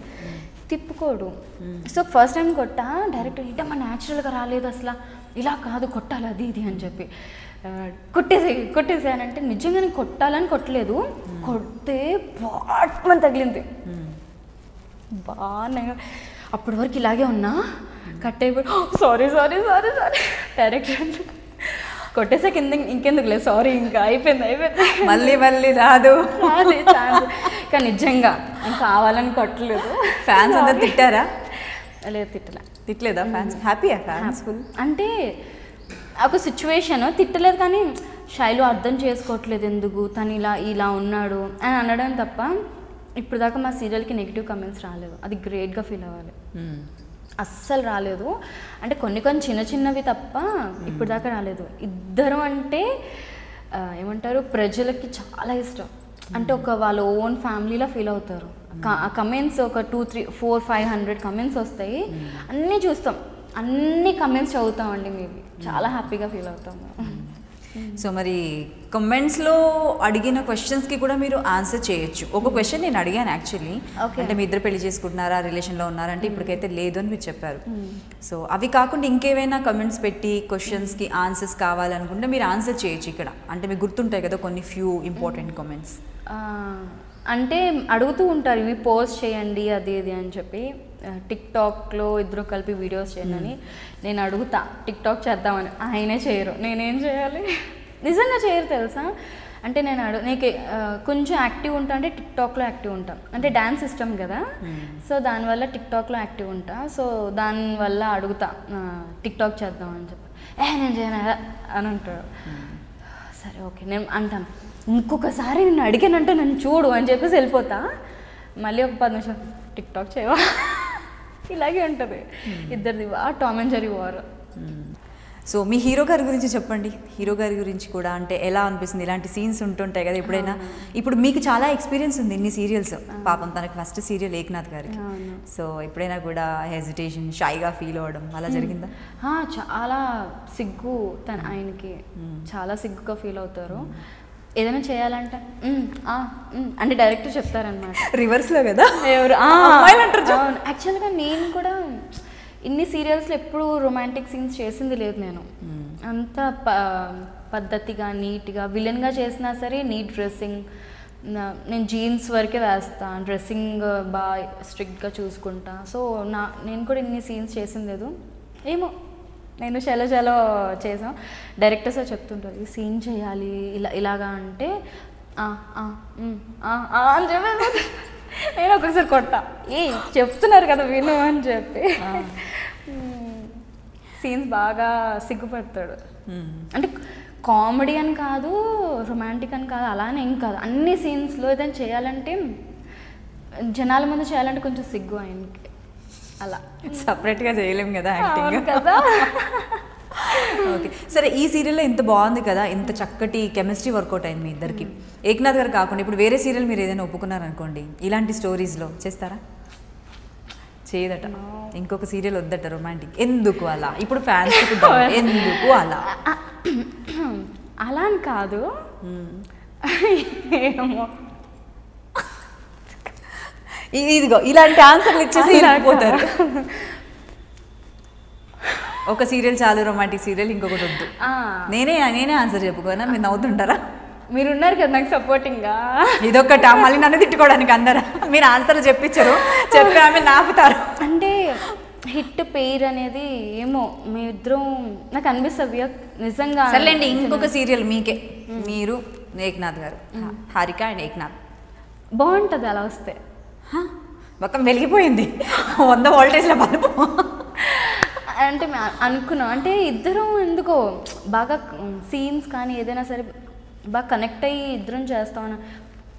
తిప్పుకోడు. సో ఫస్ట్ టైం కొట్టా, డైరెక్ట్ ఇదమ్మా న్యాచురల్గా రాలేదు అసలు, ఇలా కాదు కొట్టాలి అది ఇది అని చెప్పి కొట్టేసానంటే నిజంగానే కొట్టాలని కొట్టలేదు, కొడితే బాట్మని తగిలింది బాగా. అప్పటి వరకు ఇలాగే ఉన్నా, కట్ అయిపోయి సారీ డైరెక్టర్ కొట్టేసా ఇంకెందుకు లేదు సారీ ఇంకా అయిపోయింది మళ్ళీ రాదు. కానీ నిజంగా కావాలని కొట్టలేదు. ఫ్యాన్స్ అందరు తిట్టారా? లేదు తిట్టలేదా ఫ్యాన్స్? హ్యాపీయా ఫ్యాన్స్ ఫుల్? అంటే ఒక సిచ్యువేషన్ తిట్టలేదు, కానీ శైలు అర్థం చేసుకోవట్లేదు ఎందుకు తను ఇలా ఉన్నాడు అని అనడం తప్ప ఇప్పుడు దాకా మా సీరియల్కి నెగిటివ్ కమెంట్స్ రాలేదు. అది గ్రేట్గా ఫీల్ అవ్వాలి, అస్సలు రాలేదు. అంటే కొన్ని చిన్నవి తప్ప ఇప్పుడు దాకా రాలేదు. ఇద్దరం అంటే ఏమంటారు ప్రజలకి చాలా ఇష్టం, అంటే ఒక వాళ్ళ ఓన్ ఫ్యామిలీలో ఫీల్ అవుతారు. కమెంట్స్ ఒక 2, 3, 4, 500 కమెంట్స్ వస్తాయి, అన్నీ చూస్తాం, అన్ని కమెంట్స్ చదువుతామండి. మేబీ చాలా హ్యాపీగా ఫీల్ అవుతాము. సో మరి కమెంట్స్లో అడిగిన క్వశ్చన్స్కి కూడా మీరు ఆన్సర్ చేయొచ్చు. ఒక క్వశ్చన్ నేను అడిగాను యాక్చువల్లీ, అంటే మీ ఇద్దరు పెళ్లి చేసుకుంటున్నారా, రిలేషన్లో ఉన్నారంటే ఇప్పటికైతే లేదు అని మీరు చెప్పారు. సో అవి కాకుండా ఇంకేమైనా కమెంట్స్ పెట్టి క్వశ్చన్స్కి ఆన్సర్స్ కావాలనుకుంటే మీరు ఆన్సర్ చేయొచ్చు ఇక్కడ. అంటే మీకు గుర్తుంటాయి కదా కొన్ని ఫ్యూ ఇంపార్టెంట్ కమెంట్స్. అంటే అడుగుతూ ఉంటారు ఇవి పోస్ట్ చేయండి అది ఇది అని చెప్పి, టిక్టాక్లో ఇద్దరు కలిపి వీడియోస్ చేయండి. నేను అడుగుతా టిక్టాక్ చేద్దామని, ఆయనే చేయరు, నేనేం చేయాలి? నిజంగా చేయరు తెలుసా. అంటే నీకు కొంచెం యాక్టివ్ ఉంటా అంటే టిక్టాక్లో యాక్టివ్ ఉంటాం, అంటే డ్యాన్స్ ఇష్టం కదా, సో దానివల్ల టిక్టాక్లో యాక్టివ్ ఉంటా. సో దానివల్ల అడుగుతా టిక్టాక్ చేద్దామని చెప్పి, నేను చేయను అని అంటాడు. సరే ఓకే నేను అంటాను, ఇంకొకసారి నేను అడిగానంటే నన్ను చూడు అని చెప్పేసి వెళ్ళిపోతా. మళ్ళీ ఒక 10 నిమిషాలు టిక్టాక్ చేయవా, ఇలాగే ఉంటుంది ఇద్దరిది. Tom and Jerry war. So me hero గారి గురించి చెప్పండి. హీరో గారి గురించి కూడా అంటే ఎలా అనిపిస్తుంది? ఇలాంటి సీన్స్ ఉంటుంటాయి కదా ఎప్పుడైనా. ఇప్పుడు మీకు చాలా ఎక్స్పీరియన్స్ ఉంది ఇన్ని సీరియల్స్, పాపం తనకి ఫస్ట్ సీరియల్ ఏక్నాథ్ గారికి. సో ఎప్పుడైనా కూడా హెజిటేషన్, షైగా ఫీల్ అవ్వడం అలా జరిగిందా? చాలా సిగ్గు, ఆయనకి చాలా సిగ్గుగా ఫీల్ అవుతారు. ఏదైనా చేయాలంటే అంటే డైరెక్టర్ చెప్తారనమాట, రివర్స్లో కదా ఎవరు యాక్చువల్గా. నేను కూడా ఇన్ని సీరియల్స్లో ఎప్పుడు రొమాంటిక్ సీన్స్ చేసింది లేదు నేను. అంత పద్ధతిగా నీట్గా విలన్గా చేసినా సరే నీట్ డ్రెస్సింగ్, నేను జీన్స్ వరకే వేస్తాను, డ్రెస్సింగ్ బాగా స్ట్రిక్ట్గా చూసుకుంటా. సో నేను కూడా ఇన్ని సీన్స్ చేసింది లేదు. ఏమో నేను చాలా చేసాం. డైరెక్టర్ సార్ చెప్తుంటారు ఈ సీన్ చేయాలి ఇలాగా అంటే అని చెప్పి నేను ఒకసారి కొట్టా, చెప్తున్నారు కదా విను అని చెప్పి. సీన్స్ బాగా సిగ్గుపడతాడు. అంటే కామెడీ అని కాదు, రొమాంటిక్ అని కాదు, అలానే ఏం కాదు. అన్ని సీన్స్లో ఏదైనా చేయాలంటే జనాల ముందు చేయాలంటే కొంచెం సిగ్గు ఆయనకి. అలా సపరేట్గా చేయలేం కదా యాక్టింగ్ కదా. ఓకే సరే, ఈ సీరియల్లో ఇంత బాగుంది కదా, ఇంత చక్కటి కెమిస్ట్రీ వర్కౌట్ అయింది మీ ఇద్దరికి. ఏక్నాథ్ గారు కాకుండా ఇప్పుడు వేరే సీరియల్ మీరు ఏదైనా ఒప్పుకున్నారనుకోండి, ఇలాంటి స్టోరీస్లో చేస్తారా? చేయదట, ఇంకొక సీరియల్ వద్దట రొమాంటిక్. ఎందుకు అలా? ఇప్పుడు ఫ్యాన్స్ ఎందుకు అలా? అలా అని కాదు, ఏమో ఇదిగో ఇలాంటి ఆన్సర్లు ఇచ్చేసి వెళ్ళిపోతారు. ఒక సీరియల్ చాలు రొమాంటిక్ సీరియల్, ఇంకొకటి వద్దు. నేనే ఆన్సర్ చెప్పుకోనా, మీరు నవ్వుతుంటారా? మీరు ఉన్నారు కదా నాకు సపోర్టింగ్గా. ఇదొక్కట మళ్ళీ నన్ను తిట్టుకోవడానికి అందరూ మీరు ఆన్సర్లు చెప్పించారు, చెప్పి ఆమె నాపుతారు. అంటే హిట్ పేరు అనేది ఏమో మీ ఇద్దరం నాకు అనిపిస్తుంది నిజంగా. సర్లేండి, ఇంకొక సీరియల్ మీకే, మీరు ఏక్నాథ్ గారు, హారిక అండ్ ఏక్నాథ్ బాగుంటుంది అలా వస్తే. మొత్తం వెలిగిపోయింది 100 వోల్టేజ్ల బల్బు. అంటే అనుకున్నాం, అంటే ఇద్దరం ఎందుకో బాగా సీన్స్ కానీ ఏదైనా సరే బాగా కనెక్ట్ అయ్యి ఇద్దరం చేస్తామని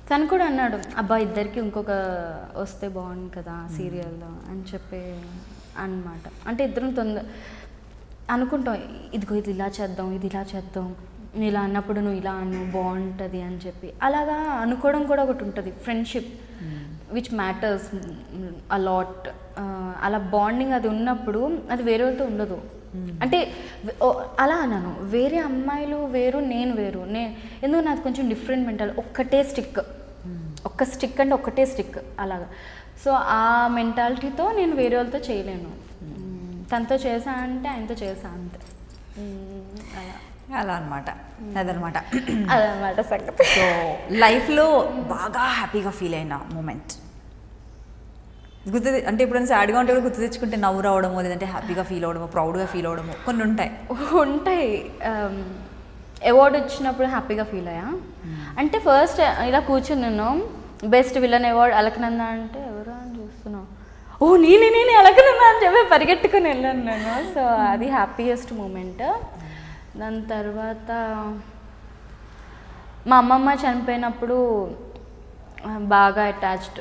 తను కూడా అన్నాడు, అబ్బా ఇద్దరికి ఇంకొక వస్తే బాగుంది కదా సీరియల్లో అని చెప్పి అన్నమాట. అంటే ఇద్దరం అనుకుంటాం, ఇదిగో ఇది ఇలా చేద్దాం, ఇది ఇలా చేద్దాం, ఇలా అన్నప్పుడు నువ్వు ఇలా అను బాగుంటుంది అని చెప్పి అలాగా అనుకోవడం కూడా ఒకటి ఉంటుంది. Friendship which matters allot. అలా బాండింగ్ అది ఉన్నప్పుడు అది వేరే వాళ్ళతో ఉండదు. అంటే అలా అన్నాను, వేరే అమ్మాయిలు వేరు, నేను వేరు. ఎందుకు నాకు కొంచెం డిఫరెంట్ మెంటాలిటీ, ఒక్కటే స్టిక్, ఒక్క స్టిక్ అంటే ఒక్కటే స్టిక్ అలాగా. సో ఆ మెంటాలిటీతో నేను వేరే వాళ్ళతో చేయలేను. తనతో చేసా అంటే ఆయనతో చేసా అంతే. అలా అనమాట, అదనమాట సంగతి. సో లైఫ్లో బాగా హ్యాపీగా ఫీల్ అయిన మూమెంట్ గుర్తు, అంటే ఎప్పుడైనా సాడ్గా ఉంటే కూడా గుర్తు తెచ్చుకుంటే నవ్వు రావడమో, లేదంటే హ్యాపీగా ఫీల్ అవ్వడమో, ప్రౌడ్గా ఫీల్ అవ్వడమో కొన్ని ఉంటాయి. అవార్డు వచ్చినప్పుడు హ్యాపీగా ఫీల్ అయ్యా. అంటే ఫస్ట్ ఇలా కూర్చున్నాను, బెస్ట్ విలన్ అవార్డు అలకనంద అంటే ఎవరు అని చూస్తున్నావు, ఓ నేనే అలకనంద అని చెప్పి పరిగెట్టుకుని వెళ్ళాను నేను. సో అది హ్యాపీయెస్ట్ మూమెంట్. దాని తర్వాత మా అమ్మమ్మ చనిపోయినప్పుడు బాగా అటాచ్డ్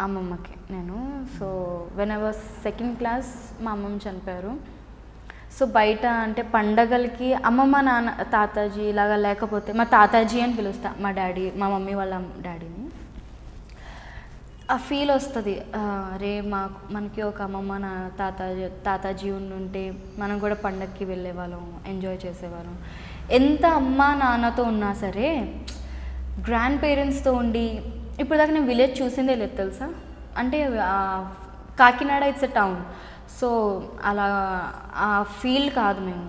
అమ్మమ్మకి నేను. So when I was 2nd class మా అమ్మమ్మ చనిపోయారు. సో బయట అంటే పండగలకి అమ్మమ్మ నాన్న తాతాజీ ఇలాగా లేకపోతే మా తాతాజీ అని పిలుస్తా, మా డాడీ మా మమ్మీ వాళ్ళ డాడీని. ఆ ఫీల్ వస్తుంది, రే మనకి ఒక అమ్మమ్మ నా తాతాజీ ఉంటే మనం కూడా పండగకి వెళ్ళేవాళ్ళం, ఎంజాయ్ చేసేవాళ్ళం. ఎంత అమ్మ నాన్నతో ఉన్నా సరే గ్రాండ్ పేరెంట్స్తో ఉండి, ఇప్పుడు దాకా నేను విలేజ్ చూసిందే లేదు తెలుసా. అంటే Kakinada it's a town, so అలా ఆ ఫీల్ కాదు, మేము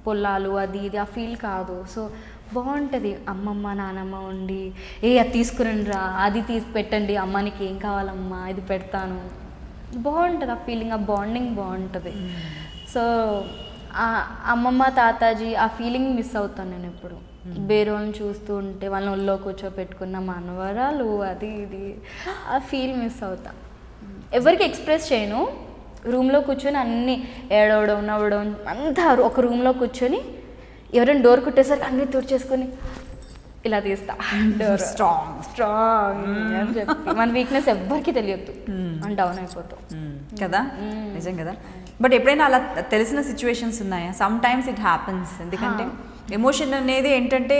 పొలాలు అది ఇది ఆ ఫీల్ కాదు. సో బాగుంటుంది అమ్మమ్మ నానమ్మ ఉండి, అది తీసుకురండి రా, అది తీసి పెట్టండి, అమ్మానికి ఏం కావాలమ్మా ఇది పెడతాను, బాగుంటుంది ఆ ఫీలింగ్, ఆ బాండింగ్ బాగుంటుంది. సో అమ్మమ్మ తాతాజీ ఆ ఫీలింగ్ మిస్ అవుతాను నేను ఎప్పుడు. వేరేవాళ్ళని చూస్తూ ఉంటే వాళ్ళని ఒళ్ళో కూర్చోపెట్టుకున్న మనవరాలు అది ఇది ఆ ఫీల్ మిస్ అవుతా. ఎవరికి ఎక్స్ప్రెస్ చేయను, రూమ్లో కూర్చొని అన్నీ ఏడవడం నవ్వడం అంతా ఒక రూమ్లో కూర్చొని ఎవరైనా డోర్ కుట్టేసరికి అన్నీ తుడిచేసుకొని ఇలా తీస్తా, డోర్ స్ట్రాంగ్ అని చెప్పి. మన వీక్నెస్ ఎవ్వరికి తెలియద్దు, మనం డౌన్ అయిపోతాం కదా. నిజం కదా. బట్ ఎప్పుడైనా అలా తెలిసిన సిచ్యువేషన్స్ ఉన్నాయా? Some times it happens. ఎందుకంటే ఎమోషన్ అనేది ఏంటంటే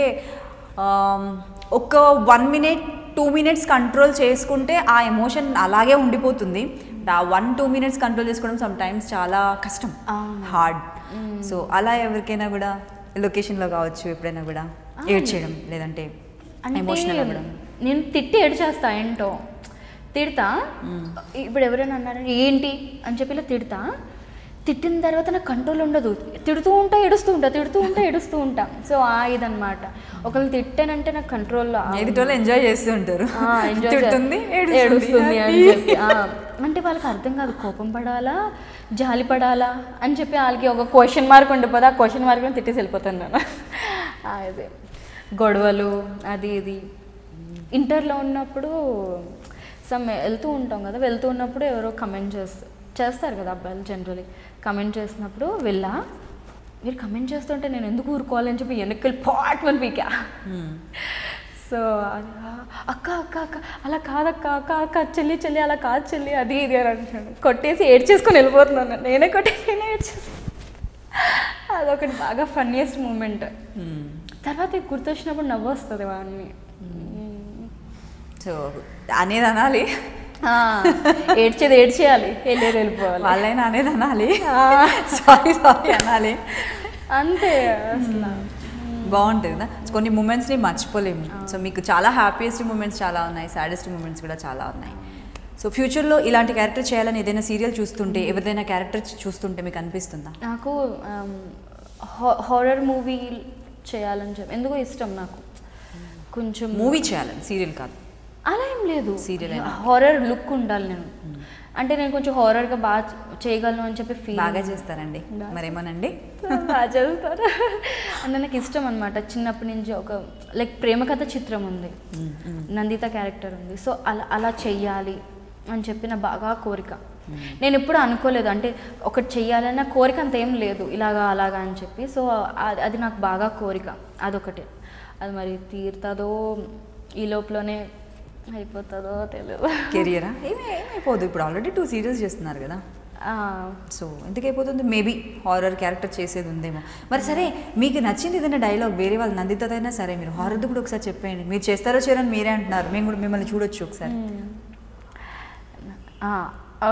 ఒక 1 minute 2 minutes కంట్రోల్ చేసుకుంటే ఆ ఎమోషన్ అలాగే ఉండిపోతుంది. ఆ 1-2 minutes కంట్రోల్ చేసుకోవడం సమ్ టైమ్స్ చాలా కష్టం, హార్డ్. సో అలా ఎవరికైనా కూడా లొకేషన్లో కావచ్చు ఎప్పుడైనా కూడా ఏడ్చేయడం లేదంటే ఎమోషనల్ అవ్వడం. నేను తిట్టి ఏడ్చేస్తా, ఏంటో తిడతా. ఇప్పుడు ఎవరైనా అన్నారా ఏంటి అని చెప్పి ఇలా తిడతా, తిట్టిన తర్వాత నాకు కంట్రోల్ ఉండదు, తిడుతూ ఉంటా ఏడుస్తూ ఉంటా, తిడుతూ ఉంటా ఏడుస్తూ ఉంటా. సో ఇదనమాట. ఒకళ్ళు తిట్టానంటే నాకు కంట్రోల్లో, ఎదుటోళ్ళు ఎంజాయ్ చేస్తూ ఉంటారు, ఏడుస్తుంది అని చెప్పి. అంటే వాళ్ళకి అర్థం కాదు కోపం పడాలా జాలి పడాలా అని చెప్పి, వాళ్ళకి ఒక క్వశ్చన్ మార్క్ ఉండిపోతే ఆ క్వశ్చన్ మార్క్లో తిట్టేసి వెళ్ళిపోతాను నేను. అదే గొడవలు అది ఇది. ఇంటర్లో ఉన్నప్పుడు వెళ్తూ ఉంటాం కదా, వెళ్తూ ఉన్నప్పుడు ఎవరో కమెంట్ చేస్తారు కదా అబ్బాయిలు జనరలీ. కమెంట్ చేసినప్పుడు మీరు కమెంట్ చేస్తుంటే నేను ఎందుకు ఊరుకోవాలని చెప్పి వెనక్కి పాట్ వన్ పీకా. సో అక్క అక్క అక్క అలా కాదక్క అక్క అక్క చెల్లి చెల్లి అలా కాదు చెల్లి అది ఇది అని అంటున్నాడు. కొట్టేసి ఏడ్చేసుకొని వెళ్ళిపోతున్నాను, నేనే కొట్టేసి నేనే ఏడ్చేసి. అదొకటి బాగా ఫన్నీయెస్ట్ మూమెంట్. తర్వాత గుర్తొచ్చినప్పుడు నవ్వు వస్తుంది వాడిని. సో అనేది అనాలి, ఏడ్చేయాలి, వెళ్ళిపోవాలి. వాళ్ళైనా అనేది అనాలి, సారీ సారీ అనాలి, అంతే. అసలు బాగుంటుంది కదా. కొన్ని మూమెంట్స్ని మర్చిపోలేము. సో మీకు చాలా హ్యాపీయెస్ట్ మూమెంట్స్ చాలా ఉన్నాయి, సాడెస్ట్ మూమెంట్స్ కూడా చాలా ఉన్నాయి. సో ఫ్యూచర్లో ఇలాంటి క్యారెక్టర్ చేయాలని ఏదైనా సీరియల్ చూస్తుంటే, ఎవరిదైనా క్యారెక్టర్ చూస్తుంటే మీకు అనిపిస్తుందా? నాకు హారర్ మూవీ చేయాలని చెప్పి ఎందుకో ఇష్టం. నాకు కొంచెం మూవీ చేయాలని, సీరియల్ కాదు. అలా ఏం లేదు, సీరియల్ హారర్ లుక్ ఉండాలి. నేను అంటే నేను కొంచెం హారర్గా బాగా చేయగలను అని చెప్పి ఫీల్. బాగా చేస్తానండి, మరేమోనండి. బాగా చేస్తారు అంటే నాకు ఇష్టం అనమాట. చిన్నప్పటి నుంచి ఒక లైక్ ప్రేమ కథ చిత్రం ఉంది, నందిత క్యారెక్టర్ ఉంది. సో అలా చెయ్యాలి అని చెప్పి నా బాగా కోరిక. నేను ఎప్పుడు అనుకోలేదు, అంటే ఒకటి చెయ్యాలన్న కోరిక అంత ఏం లేదు, ఇలాగా అలాగా అని చెప్పి. సో అది నాకు బాగా కోరిక, అదొకటి. అది మరి తీరుతుందో ఈ లోపలనే అయిపోతుందో తెలియదు. కెరియరా ఏమైపోదు, ఇప్పుడు ఆల్రెడీ 2 సీరియల్స్ చేస్తున్నారు కదా. సో ఎందుకు అయిపోతుంది? మేబీ హారర్ క్యారెక్టర్ చేసేది ఉందేమో. మరి సరే, మీకు నచ్చింది ఏదైనా డైలాగ్ వేరే వాళ్ళు నందితదైనా సరే, మీరు హారర్ది కూడా ఒకసారి చెప్పేయండి. మీరు చేస్తారో చేయరని మీరే అంటున్నారు, మేము కూడా మిమ్మల్ని చూడొచ్చు ఒకసారి.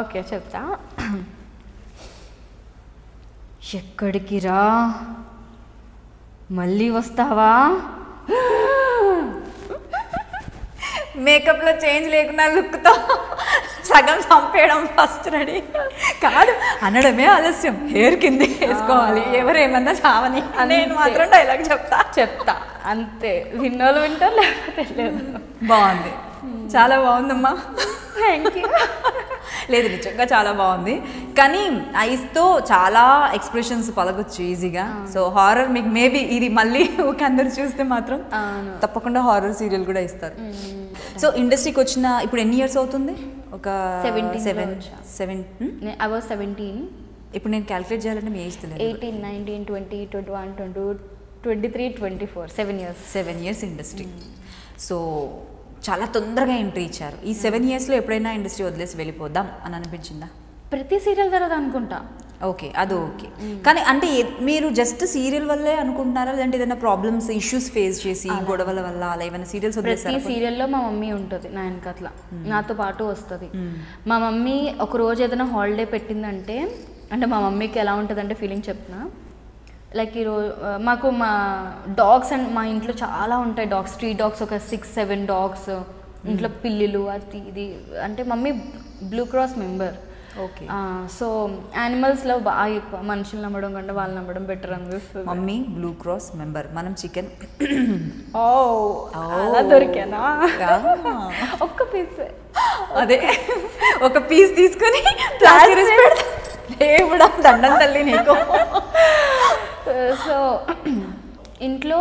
ఓకే చెప్తా. ఎక్కడికి రా, మళ్ళీ వస్తావా? మేకప్లో చేంజ్ లేకున్నా లుక్తో సగం చంపేయడం ఫస్ట్ రెడీ కాదు అనడమే ఆలస్యం. హెయిర్ కింద వేసుకోవాలి, ఎవరేమన్నా చావని. నేను మాత్రం డైలాగ్ చెప్తా అంతే. విన్నోళ్ళు వింటారు, లేకపోతే లేదు. బాగుంది, చాలా బాగుందమ్మా. Thank you. లేదు నిజంగా చాలా బాగుంది. కానీ ఐస్తో చాలా ఎక్స్ప్రెషన్స్ పలకొచ్చు ఈజీగా. సో హారర్ మీకు మేబీ ఇది మళ్ళీ ఒక అందరు చూస్తే మాత్రం తప్పకుండా హారర్ సీరియల్ కూడా ఇస్తారు. సో ఇండస్ట్రీకి వచ్చిన ఇప్పుడు ఎన్ని ఇయర్స్ అవుతుంది? ఒక 17. ఇప్పుడు నేను క్యాలిక్యులేట్ చేయాలంటే మీ ఏజ్ తెలియదు. 18, 19, 20, 21, 22, 23, 24, 7 years ఇండస్ట్రీ. సో చాలా తొందరగా ఎంట్రీ ఇచ్చారు. ఈ 7 yearsలో ఎప్పుడైనా ఇండస్ట్రీ వదిలేసి వెళ్ళిపోదాం అని అనిపించిందా? ప్రతి సీరియల్ తర్వాత అనుకుంటా. ఓకే, అది ఓకే. కానీ అంటే మీరు జస్ట్ సీరియల్ వల్లే అనుకుంటున్నారా, లేదంటే ఏదైనా ప్రాబ్లమ్స్ ఇష్యూస్ ఫేస్ చేసి గొడవల వల్ల అలా ఏమైనా సీరియల్స్ వదిలేసారా? ప్రతి సీరియల్లో మా మమ్మీ ఉంటుంది నా వెనకట్ల, నాతో పాటు వస్తుంది. మా మమ్మీ ఒక రోజు ఏదైనా హాలిడే పెట్టిందంటే, అంటే మా మమ్మీకి ఎలా ఉంటుందంటే ఫీలింగ్ చెప్తున్నా. లైక్ ఈరోజు మాకు మా డాగ్స్ అండ్ మా ఇంట్లో చాలా ఉంటాయి డాగ్స్, స్ట్రీట్ డాగ్స్ ఒక 6-7 డాగ్స్ ఇంట్లో, పిల్లులు అది ఇది. అంటే mummy blue cross member. Okay. So యానిమల్స్లో బాగా ఎక్కువ, మనుషులు నమ్మడం కంటే వాళ్ళు నమ్మడం బెటర్ అనిపిస్తుంది. Mummy blue cross member. మనం చికెన్ దొరికానా? ఒక్క పీస్, అదే ఒక పీస్ తీసుకొని దేవుడా దండం తల్లి నీకు. సో ఇంట్లో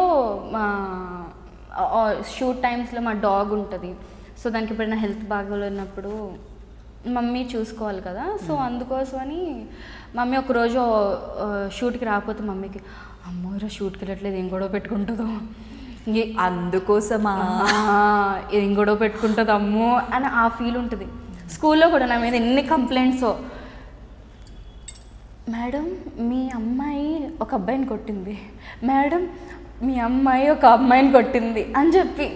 షూట్ టైమ్స్లో మా డాగ్ ఉంటుంది. సో దానికి ఎప్పుడైనా హెల్త్ బాగోలేనప్పుడు మమ్మీ చూసుకోవాలి కదా. సో అందుకోసమని మమ్మీ ఒకరోజు షూట్కి రాకపోతే మమ్మీకి, అమ్మో ఈరోజు షూట్కి వెళ్ళట్లేదు, ఏం గొడవ పెట్టుకుంటుందో, అందుకోసమా ఏం గొడవ పెట్టుకుంటుంది అమ్మో అని ఆ ఫీల్ ఉంటుంది. స్కూల్లో కూడా నా మీద ఎన్ని కంప్లైంట్స్, మేడం మీ అమ్మాయి ఒక అబ్బాయిని కొట్టింది, మేడం మీ అమ్మాయి ఒక అమ్మాయిని కొట్టింది అని చెప్పి.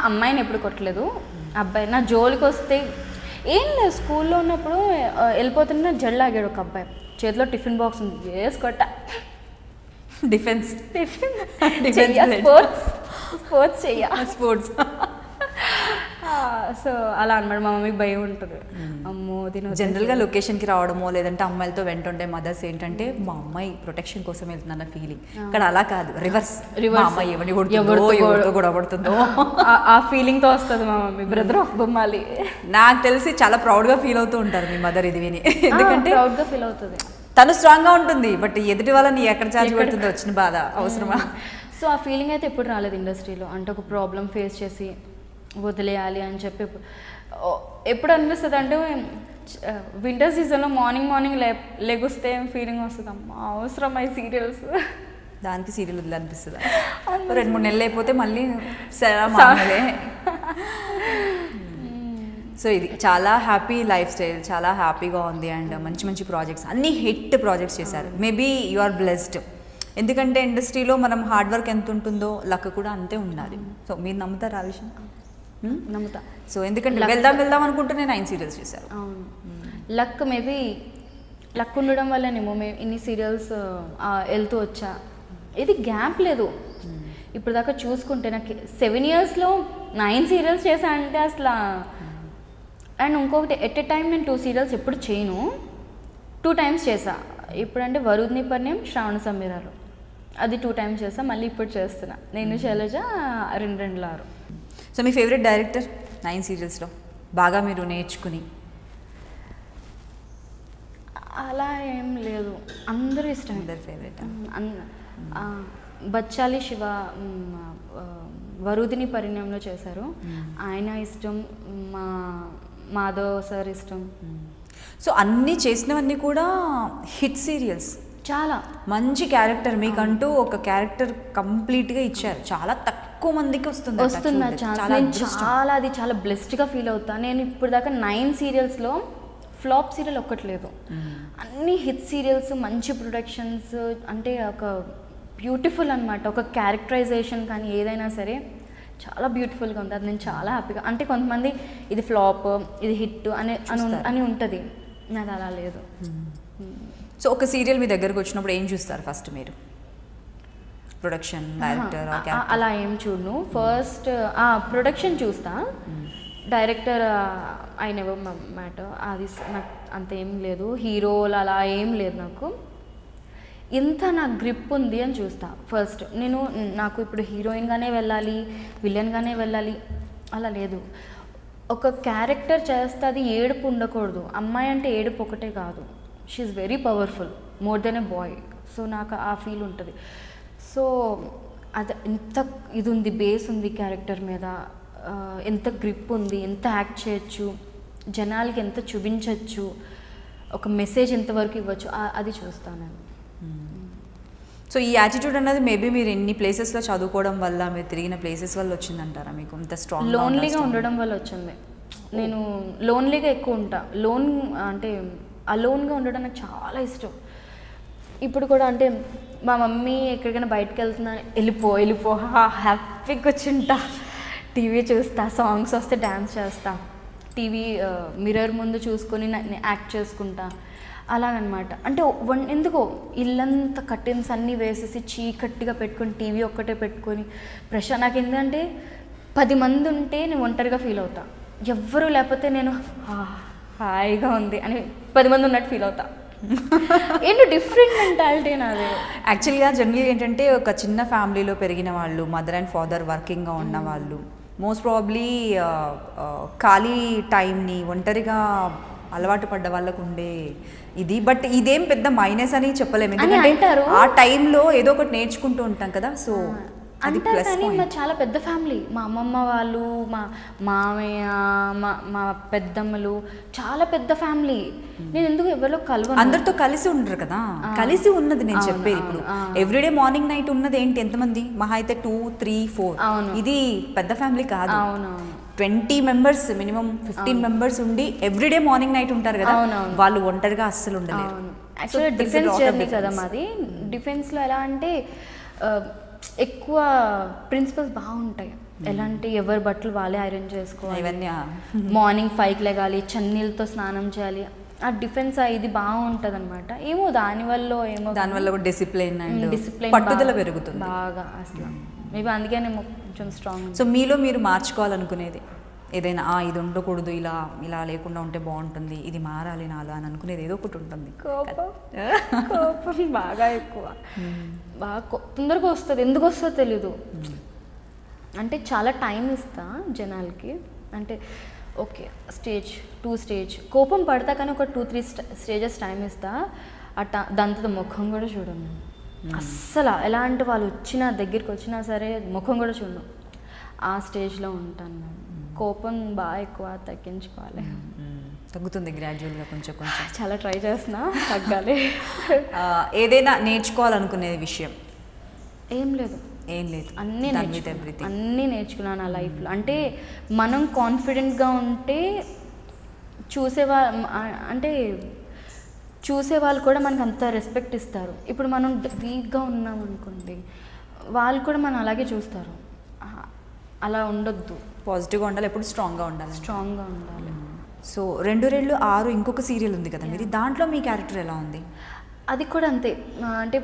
అమ్మాయిని ఎప్పుడు కొట్టలేదు, అబ్బాయి నా జోలికి వస్తే ఏం లేదు. స్కూల్లో ఉన్నప్పుడు వెళ్ళిపోతున్న జల్లాగాడు ఒక అబ్బాయి, చేతిలో టిఫిన్ బాక్స్ ఉంది, వేసుకొట్ట. డిఫెన్స్ స్పోర్ట్స్ చెయ్య స్పోర్ట్స్. సో అలా అనమాట. మా మమ్మీకి భయం ఉంటుంది, అమ్మో దీని. జనరల్గా లొకేషన్కి రావడమో లేదంటే అమ్మాయిలతో వెంటుండే మదర్స్ ఏంటంటే మా అమ్మాయి ప్రొటెక్షన్ కోసం వెళ్తుందన్న ఫీలింగ్. ఇక్కడ అలా కాదు, రివర్స్. అమ్మాయి ఎవరితో గొడవడుతుందో ఆ ఫీలింగ్తో వస్తుంది మా మమ్మీ. బ్రదర్ ఆఫ్ బొమ్మాలి. నాకు తెలిసి చాలా ప్రౌడ్గా ఫీల్ అవుతూ ఉంటారు మీ మదర్ ఇది విని. ఎందుకంటే ప్రౌడ్గా ఫీల్ అవుతుంది. తను స్ట్రాంగ్గా ఉంటుంది, బట్ ఎదుటి వాళ్ళని ఎక్కడ చార్జ్ పెడుతుందో వచ్చిన బాధ అవసరమా? సో ఆ ఫీలింగ్ అయితే ఎప్పుడు రాలేదు ఇండస్ట్రీలో. అంటే ఒక ప్రాబ్లం ఫేస్ చేసి వదిలేయాలి అని చెప్పి ఎప్పుడు అనిపిస్తుంది అంటే, వింటర్ సీజన్లో మార్నింగ్ లెగుస్తే ఫీలింగ్ వస్తుంది, అమ్మా అవసరం ఈ సీరియల్స్. దానికి సీరియల్ వదిలనిపిస్తుందా? 2-3 నెలలు అయిపోతే మళ్ళీ మామూలే. సో ఇది చాలా హ్యాపీ లైఫ్ స్టైల్, చాలా హ్యాపీగా ఉంది. అండ్ మంచి మంచి ప్రాజెక్ట్స్, అన్ని హిట్ ప్రాజెక్ట్స్ చేశారు. Maybe you are blessed. ఎందుకంటే ఇండస్ట్రీలో మనం హార్డ్ వర్క్ ఎంత ఉంటుందో లక్ కూడా అంతే ఉండాలి. సో మీరు నమ్ముతారా ఆ విషయం? నమ్ముతా. సో ఎందుకంటే వెళ్దాం అనుకుంటే నేను 9 సీరియల్స్ చేశాను. అవును, లక్ మేబీ లక్ ఉండడం వల్లనేమో మేము ఇన్ని సీరియల్స్ వెళ్తూ వచ్చా. ఇది గ్యాప్ లేదు. ఇప్పుడు దాకా చూసుకుంటే నాకు 7 yearsలో 9 సీరియల్స్ చేశా అంటే అసలు. అండ్ ఇంకొకటి, ఎట్ ఎ టైం నేను 2 సీరియల్స్ ఎప్పుడు చేయను, 2 times చేసా. ఇప్పుడంటే వరుద్ని పరిణయం, శ్రావణ సమీరాలు, అది 2 times చేసా. మళ్ళీ ఇప్పుడు చేస్తున్నా నేను శైలజ 2 సో మీ ఫేవరెట్ డైరెక్టర్ 9 సీరియల్స్లో బాగా మీరు నేర్చుకుని? అలా ఏం లేదు, అందరూ ఇష్టం. అందరు ఫేవరెట్. బచ్చాలి శివ వరుదిని పరిణయంలో చేశారు, ఆయన ఇష్టం. మాధవ్ సార్ ఇష్టం. సో అన్నీ చేసినవన్నీ కూడా హిట్ సీరియల్స్. చాలా మంచి క్యారెక్టర్, మీకంటూ ఒక క్యారెక్టర్ కంప్లీట్గా ఇచ్చారు. చాలా తక్కువ మందికి వస్తుంది చాలా అది చాలా బ్లెస్డ్గా ఫీల్ అవుతా. నేను ఇప్పుడు దాకా 9 సీరియల్స్లో ఫ్లాప్ సీరియల్ ఒక్కట్లేదు. అన్ని హిట్ సీరియల్స్, మంచి ప్రొడక్షన్స్, అంటే ఒక బ్యూటిఫుల్ అనమాట. ఒక క్యారెక్టరైజేషన్ కానీ ఏదైనా సరే చాలా బ్యూటిఫుల్గా ఉంది. అది నేను చాలా హ్యాపీగా. అంటే కొంతమంది ఇది ఫ్లాప్, ఇది హిట్ అని ఉంటుంది, నాది అలా లేదు. సో ఒక సీరియల్ మీ దగ్గరకు వచ్చినప్పుడు ఏం చూస్తారు ఫస్ట్ మీరు? Production, director? అలా ఏం చూడను. ఫస్ట్ ప్రొడక్షన్ చూస్తా. డైరెక్టర్ ఐ నెవర్ మ్యాటర్, అది నాకు అంత ఏం లేదు. హీరోలు అలా ఏం లేదు నాకు. ఎంత నాకు గ్రిప్ ఉంది అని చూస్తా ఫస్ట్. నాకు ఇప్పుడు హీరోయిన్గానే వెళ్ళాలి, విలన్గానే వెళ్ళాలి అలా లేదు. ఒక క్యారెక్టర్ చేస్తే అది ఏడుపు ఉండకూడదు. అమ్మాయి అంటే ఏడుపు ఒకటే కాదు, she is very powerful, more than a boy. So నాకు ఆ ఫీల్ ఉంటుంది. సో అది ఎంత ఇది ఉంది, బేస్ ఉంది క్యారెక్టర్ మీద, ఎంత గ్రిప్ ఉంది, ఎంత యాక్ట్ చేయొచ్చు, జనాలకి ఎంత చూపించవచ్చు, ఒక మెసేజ్ ఎంతవరకు ఇవ్వచ్చు, అది చూస్తాను నేను. సో ఈ యాటిట్యూడ్ అన్నది మేబీ మీరు ఎన్ని ప్లేసెస్లో చదువుకోవడం వల్ల, మీరు తిరిగిన ప్లేసెస్ వల్ల వచ్చిందంటారా? మీకు ఇంత స్ట్రాంగ్ లోన్లీగా ఉండడం వల్ల వచ్చింది. నేను లోన్లీగా ఎక్కువ ఉంటా. అంటే అలోన్గా ఉండడం నాకు చాలా ఇష్టం. ఇప్పుడు కూడా అంటే మా మమ్మీ ఎక్కడికైనా బయటకు వెళ్తున్నా, వెళ్ళిపో హ్యాపీగా కూర్చుంటా, టీవీ చూస్తా, సాంగ్స్ వస్తే డ్యాన్స్ చేస్తా, టీవీ మిర్రర్ ముందు చూసుకొని యాక్ట్ చేసుకుంటా అలాగనమాట. అంటే ఎందుకో ఇల్లంతా కర్టెన్స్ అన్నీ వేసేసి చీకట్టిగా పెట్టుకొని టీవీ ఒక్కటే పెట్టుకొని నాకు ఎందుకంటే 10 మంది ఉంటే నేను ఒంటరిగా ఫీల్ అవుతా. ఎవ్వరూ లేకపోతే నేను హాయిగా ఉంది అని 10 మంది ఉన్నట్టు ఫీల్ అవుతా. ఏంటో డిఫరెంట్ మెంటాలిటీ నాది. యాక్చువల్గా జనరల్గా ఏంటంటే ఒక చిన్న ఫ్యామిలీలో పెరిగిన వాళ్ళు, మదర్ అండ్ ఫాదర్ వర్కింగ్గా ఉన్న వాళ్ళు మోస్ట్ ప్రాబ్లీ ఖాళీ టైంని ఒంటరిగా అలవాటు పడ్డ వాళ్ళకు ఉండే ఇది. బట్ ఇదేం పెద్ద మైనస్ అని చెప్పలేము, ఎందుకంటే ఆ టైంలో ఏదో ఒకటి నేర్చుకుంటూ ఉంటాం కదా. సో అది ప్లస్ పాయింట్. మా చాలా పెద్ద ఫ్యామిలీ, మా అమ్మమ్మ వాళ్ళు, మా మామయ్య, మా పెద్దమ్మలు, చాలా పెద్ద ఫ్యామిలీ. నేను ఎందుకు ఎవరిలో కలవను, అందరితో కలిసి ఉండరు కదా. కలిసి ఉన్నది నేను చెప్పేది. ఇప్పుడు ఎవ్రీడే మార్నింగ్ నైట్ ఉన్నది ఏంటి, ఎంతమంది? మహా అయితే 2, 3, 4. ఇది పెద్ద ఫ్యామిలీ కాదు. 20 members, మినిమం 15 members ఉండి ఎవ్రీడే మార్నింగ్ నైట్ ఉంటారు కదా. వాళ్ళు ఒంటరిగా అస్సలు ఉండలేరు. యాక్చువల్గా డిఫెన్స్ జర్నీ కదా మాది. డిఫెన్స్లో ఎలా అంటే ఎక్కువ ప్రిన్సిపల్స్ బాగుంటాయి. ఎలా అంటే ఎవరి బట్టలు వాళ్ళే ఐరన్ చేసుకోవాలి, మార్నింగ్ 5కి లెగాలి, చన్నీళ్ళతో స్నానం చేయాలి. ఆ డిఫెన్స్ ఇది బాగుంటుంది అనమాట. ఏమో దానివల్ల కూడా డిసిప్లిన్ పట్టుదల పెరుగుతుంది బాగా అసలు. మేబీ అందుకే నేను కొంచెం స్ట్రాంగ్. సో మీలో మీరు మార్చుకోవాలనుకునేది ఏదైనా, ఇది ఉండకూడదు, ఇలా లేకుండా ఉంటే బాగుంటుంది, ఇది మారాలి నాలో అని అనుకునేది ఏదో ఒకటి ఉంటుంది. కోపం బాగా ఎక్కువ, బాగా తొందరగా వస్తుంది. ఎందుకు వస్తుందో తెలీదు. అంటే చాలా టైం ఇస్తా జనాలకి. అంటే ఓకే స్టేజ్ 2 స్టేజ్ కోపం పడతా, కానీ ఒక 2-3 స్టేజెస్ టైం ఇస్తా. దాంతో ముఖం కూడా చూడను అస్సలు. ఎలాంటి వాళ్ళు దగ్గరికి వచ్చినా సరే ముఖం కూడా చూడను. ఆ స్టేజ్లో ఉంటాను నేను. కోపం బాగా ఎక్కువ, తగ్గించుకోవాలి. తగ్గుతుంది గ్రాడ్యువల్గా కొంచెం. చాలా ట్రై చేస్తున్నా, తగ్గాలి. ఏదైనా నేర్చుకోవాలనుకునే విషయం ఏం లేదు, అన్నీ నేర్చుకున్నాను నా లైఫ్లో. అంటే మనం కాన్ఫిడెంట్గా ఉంటే చూసేవాళ్ళు కూడా మనకు అంత రెస్పెక్ట్ ఇస్తారు. ఇప్పుడు మనం వీక్గా ఉన్నాం అనుకోండి, వాళ్ళు కూడా మనం అలాగే చూస్తారు. అలా ఉండొద్దు, పాజిటివ్గా ఉండాలి, ఎప్పుడు స్ట్రాంగ్గా ఉండాలి. సో 2 రెళ్ళు 6 ఇంకొక సీరియల్ ఉంది కదా మీరు, దాంట్లో మీ క్యారెక్టర్ ఎలా ఉంది? అది కూడా అంతే, అంటే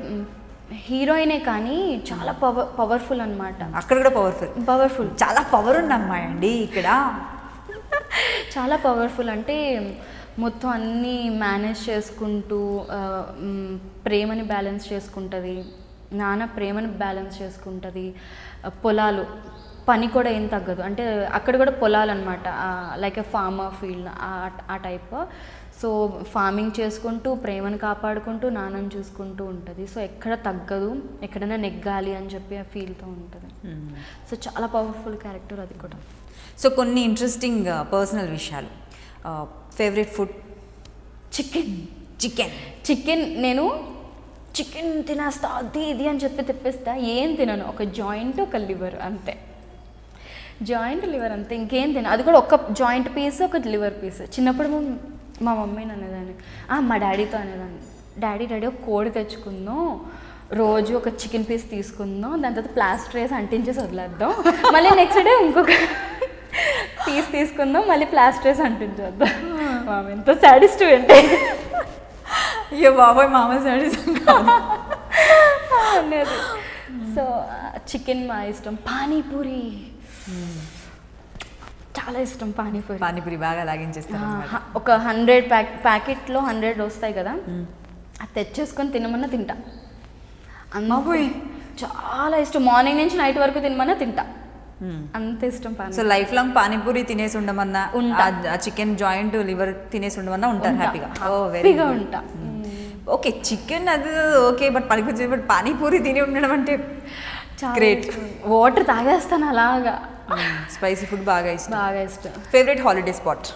హీరోయినే కానీ చాలా పవర్ఫుల్ అనమాట. అక్కడ కూడా పవర్ఫుల్, చాలా పవర్ ఉన్న అమ్మాయి అండి ఇక్కడ. చాలా పవర్ఫుల్ అంటే మొత్తం అన్నీ మేనేజ్ చేసుకుంటూ ప్రేమని బ్యాలెన్స్ చేసుకుంటుంది, నాన్న ప్రేమని బ్యాలెన్స్ చేసుకుంటుంది, పొలాలు పని కూడా ఏం తగ్గదు. అంటే అక్కడ కూడా పొలాలు అనమాట, లైక్ ఎ ఫార్మర్ ఫీల్డ్ ఆ టైప్. సో ఫార్మింగ్ చేసుకుంటూ ప్రేమను కాపాడుకుంటూ నాన్నని చూసుకుంటూ ఉంటుంది. సో ఎక్కడ తగ్గదు, ఎక్కడైనా నెగ్గాలి అని చెప్పి ఆ ఫీల్తో ఉంటుంది. సో చాలా పవర్ఫుల్ క్యారెక్టర్ అది కూడా. సో కొన్ని ఇంట్రెస్టింగ్ పర్సనల్ విషయాలు, ఫేవరెట్ ఫుడ్? చికెన్ నేను చికెన్ తినేస్తా, అది ఇది అని చెప్పి తెప్పిస్తా. ఏం తినను, ఒక జాయింట్, ఒక లివర్ అంతే. జాయింట్ లివర్ అంతే, ఇంకేం తిన. అది కూడా ఒక జాయింట్ పీస్, ఒక లివర్ పీస్. చిన్నప్పుడు మా మమ్మీని అనేదాన్ని, మా డాడీతో అనేదాన్ని, డాడీ ఒక కోడి తెచ్చుకుందాం, రోజు ఒక చికెన్ పీస్ తీసుకుందాం, దాని తర్వాత ప్లాస్టర్ వేసి అంటించేసి వదిలేద్దాం, మళ్ళీ నెక్స్ట్ డే ఇంకొక పీస్ తీసుకుందాం, మళ్ళీ ప్లాస్టర్ వేసి అంటించేద్దాం. మామ ఎంత సాడిస్ట్ అంటే, అయ్యో బాబాయ్ మామ సాడిస్ట్ అనేది. సో చికెన్ మా ఇష్టం. పానీపూరి చాలా ఇష్టం. పానీపూరి బాగా లాగించేస్తాను. ఒక 100 ప్యాకెట్లో 100 వస్తాయి కదా, అది తెచ్చేసుకొని తినమన్నా తింటా. అమ్మాయి చాలా ఇష్టం. మార్నింగ్ నుంచి నైట్ వరకు తినమన్నా తింటా, అంత ఇష్టం pani. So life long panipuri తినేసి ఉండమన్నా, చికెన్ జాయింట్ లివర్ తినేసి ఉండమన్నా ఉంటారు హ్యాపీగా? హ్యాపీగా ఉంటా. ఓకే, చికెన్ అది ఓకే, బట్ పానీపూరి తిని ఉండడం అంటే గ్రేట్. వాటర్ తాగేస్తాను అలాగా. స్పైసీ ఫుడ్ బాగా ఇష్టం. Favourite holiday spot?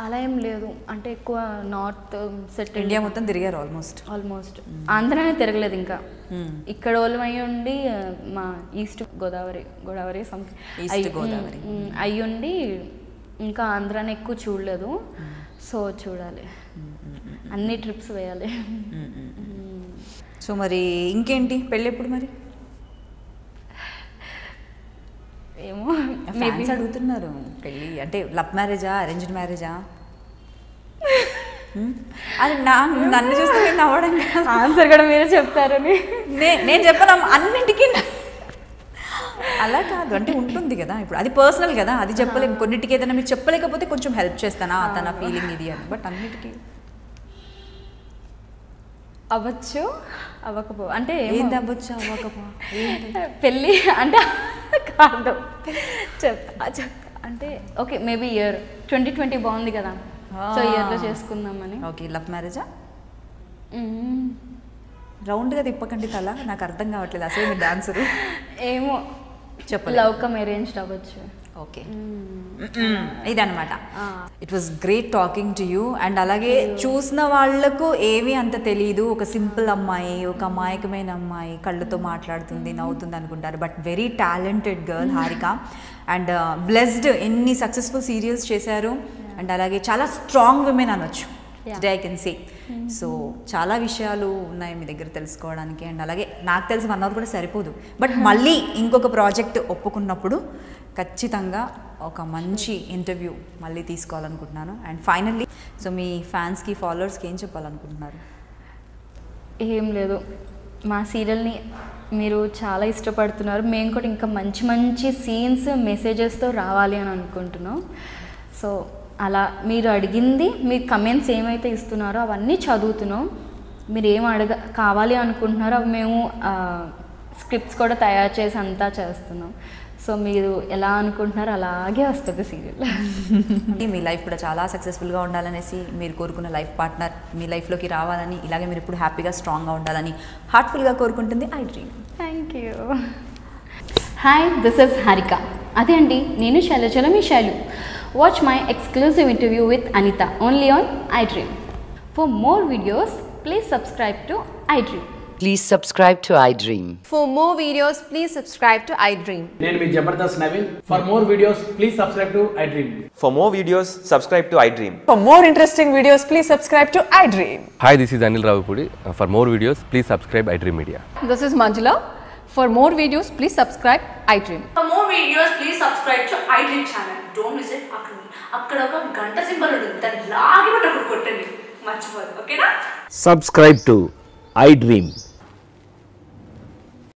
అలా ఏం లేదు, అంటే ఎక్కువ నార్త్ సెట్. ఇండియా మొత్తం తిరిగారు ఆల్మోస్ట్? ఆంధ్రానే తిరగలేదు ఇంకా. ఇక్కడ వాళ్ళు అయ్యి ఉండి మా ఈస్ట్ గోదావరి సంథింగ్ అయ్యి ఉండి ఇంకా ఆంధ్రాని ఎక్కువ చూడలేదు. సో చూడాలి, అన్ని ట్రిప్స్ వేయాలి. సో మరి ఇంకేంటి, పెళ్ళి ఎప్పుడు మరి? ఏమో ఫ్యాన్స్ అడుగుతున్నారు, పెళ్ళి అంటే లవ్ మ్యారేజా, అరేంజ్డ్ మ్యారేజా? అది నన్ను చూస్తే నవ్వడం ఆన్సర్ కూడా మీరే చెప్తారని నేను చెప్పను అన్నింటికి. అలా కాదు, అంటే ఉంటుంది కదా, ఇప్పుడు అది పర్సనల్ కదా, అది చెప్పలేము. కొన్నిటికి ఏదైనా మీరు చెప్పలేకపోతే కొంచెం హెల్ప్ చేస్తానా, తన ఫీలింగ్ ఇది అని. బట్ అన్నిటికీ అవ్వచ్చు, అవ్వకపో. అంటే ఏంది అవ్వచ్చు అవ్వకపో? పెళ్ళి అంటే కాదు, చెప్తా. అంటే ఓకే, మేబీ ఇయర్ 2020 బాగుంది కదా, సో ఇయర్లో చేసుకుందామని. ఓకే, లవ్ మ్యారేజా? రౌండ్గా తిప్పకండి తల, నాకు అర్థం కావట్లేదు అసలు మీ డాన్సర్. ఏమో చెప్పలేదు, లవ్ కమ్ అరేంజ్డ్ అవ్వచ్చు. ఓకే, ఇదన్నమాట. It was great talking to you. And అలాగే చూసిన వాళ్లకు ఏమీ అంత తెలియదు, ఒక సింపుల్ అమ్మాయి, ఒక అమాయకమైన అమ్మాయి, కళ్ళతో మాట్లాడుతుంది, నవ్వుతుంది అనుకుంటారు. But very talented girl Harika. And blessed, ఎన్ని సక్సెస్ఫుల్ సీరియల్స్ చేశారు. అండ్ అలాగే చాలా స్ట్రాంగ్ విమెన్ అనొచ్చు, today I can say. So చాలా విషయాలు ఉన్నాయి మీ దగ్గర తెలుసుకోవడానికి. అండ్ అలాగే నాకు తెలిసి 1 అవర్ కూడా సరిపోదు, బట్ మళ్ళీ ఇంకొక ప్రాజెక్ట్ ఒప్పుకున్నప్పుడు ఖచ్చితంగా ఒక మంచి ఇంటర్వ్యూ మళ్ళీ తీసుకోవాలనుకుంటున్నాను. అండ్ ఫైనల్లీ, సో మీ ఫ్యాన్స్కి, ఫాలోవర్స్కి ఏం చెప్పాలనుకుంటున్నారు? ఏం లేదు, మా సీరియల్ని మీరు చాలా ఇష్టపడుతున్నారు, మేము కూడా ఇంకా మంచి మంచి సీన్స్, మెసేజెస్తో రావాలి అని అనుకుంటున్నాం. సో అలా మీరు అడిగింది, మీ కమెంట్స్ ఏమైతే ఇస్తున్నారో అవన్నీ చదువుతున్నాం. మీరు ఏం కావాలి అనుకుంటున్నారో అవి మేము స్క్రిప్ట్స్ కూడా తయారు చేసి అంతా చేస్తున్నాం. సో మీరు ఎలా అనుకుంటున్నారో అలాగే వస్తుంది సీరియల్. మీ లైఫ్ కూడా చాలా సక్సెస్ఫుల్గా ఉండాలనేసి, మీరు కోరుకున్న లైఫ్ పార్ట్నర్ మీ లైఫ్లోకి రావాలని, ఇలాగే మీరు ఇప్పుడు హ్యాపీగా స్ట్రాంగ్గా ఉండాలని హార్ట్ఫుల్గా కోరుకుంటుంది I dream. Thank you. Hi, this is Harika. అదే అండి, నేను శైలజల మీ Shailu. Watch my exclusive interview with Anita only on iDream. For more videos, please subscribe to iDream. Please subscribe to iDream. For more videos, please subscribe to iDream. నేను మీ Jabardasth Naveen. For more videos, please subscribe to iDream. For more videos, subscribe to iDream. For more interesting videos, please subscribe to iDream. Hi, this is Anil Ravipudi. For more videos, please subscribe iDream Media. This is Manjula. For more videos, please subscribe iDream. For more videos, please subscribe to iDream channel. Don't miss it. అక్కడ ఒక గంట symbol ఉంటుంది, దాన్ని లాగి పట్టుకొని కొట్టండి, మర్చిపోదు. ఓకేనా? Subscribe to iDream.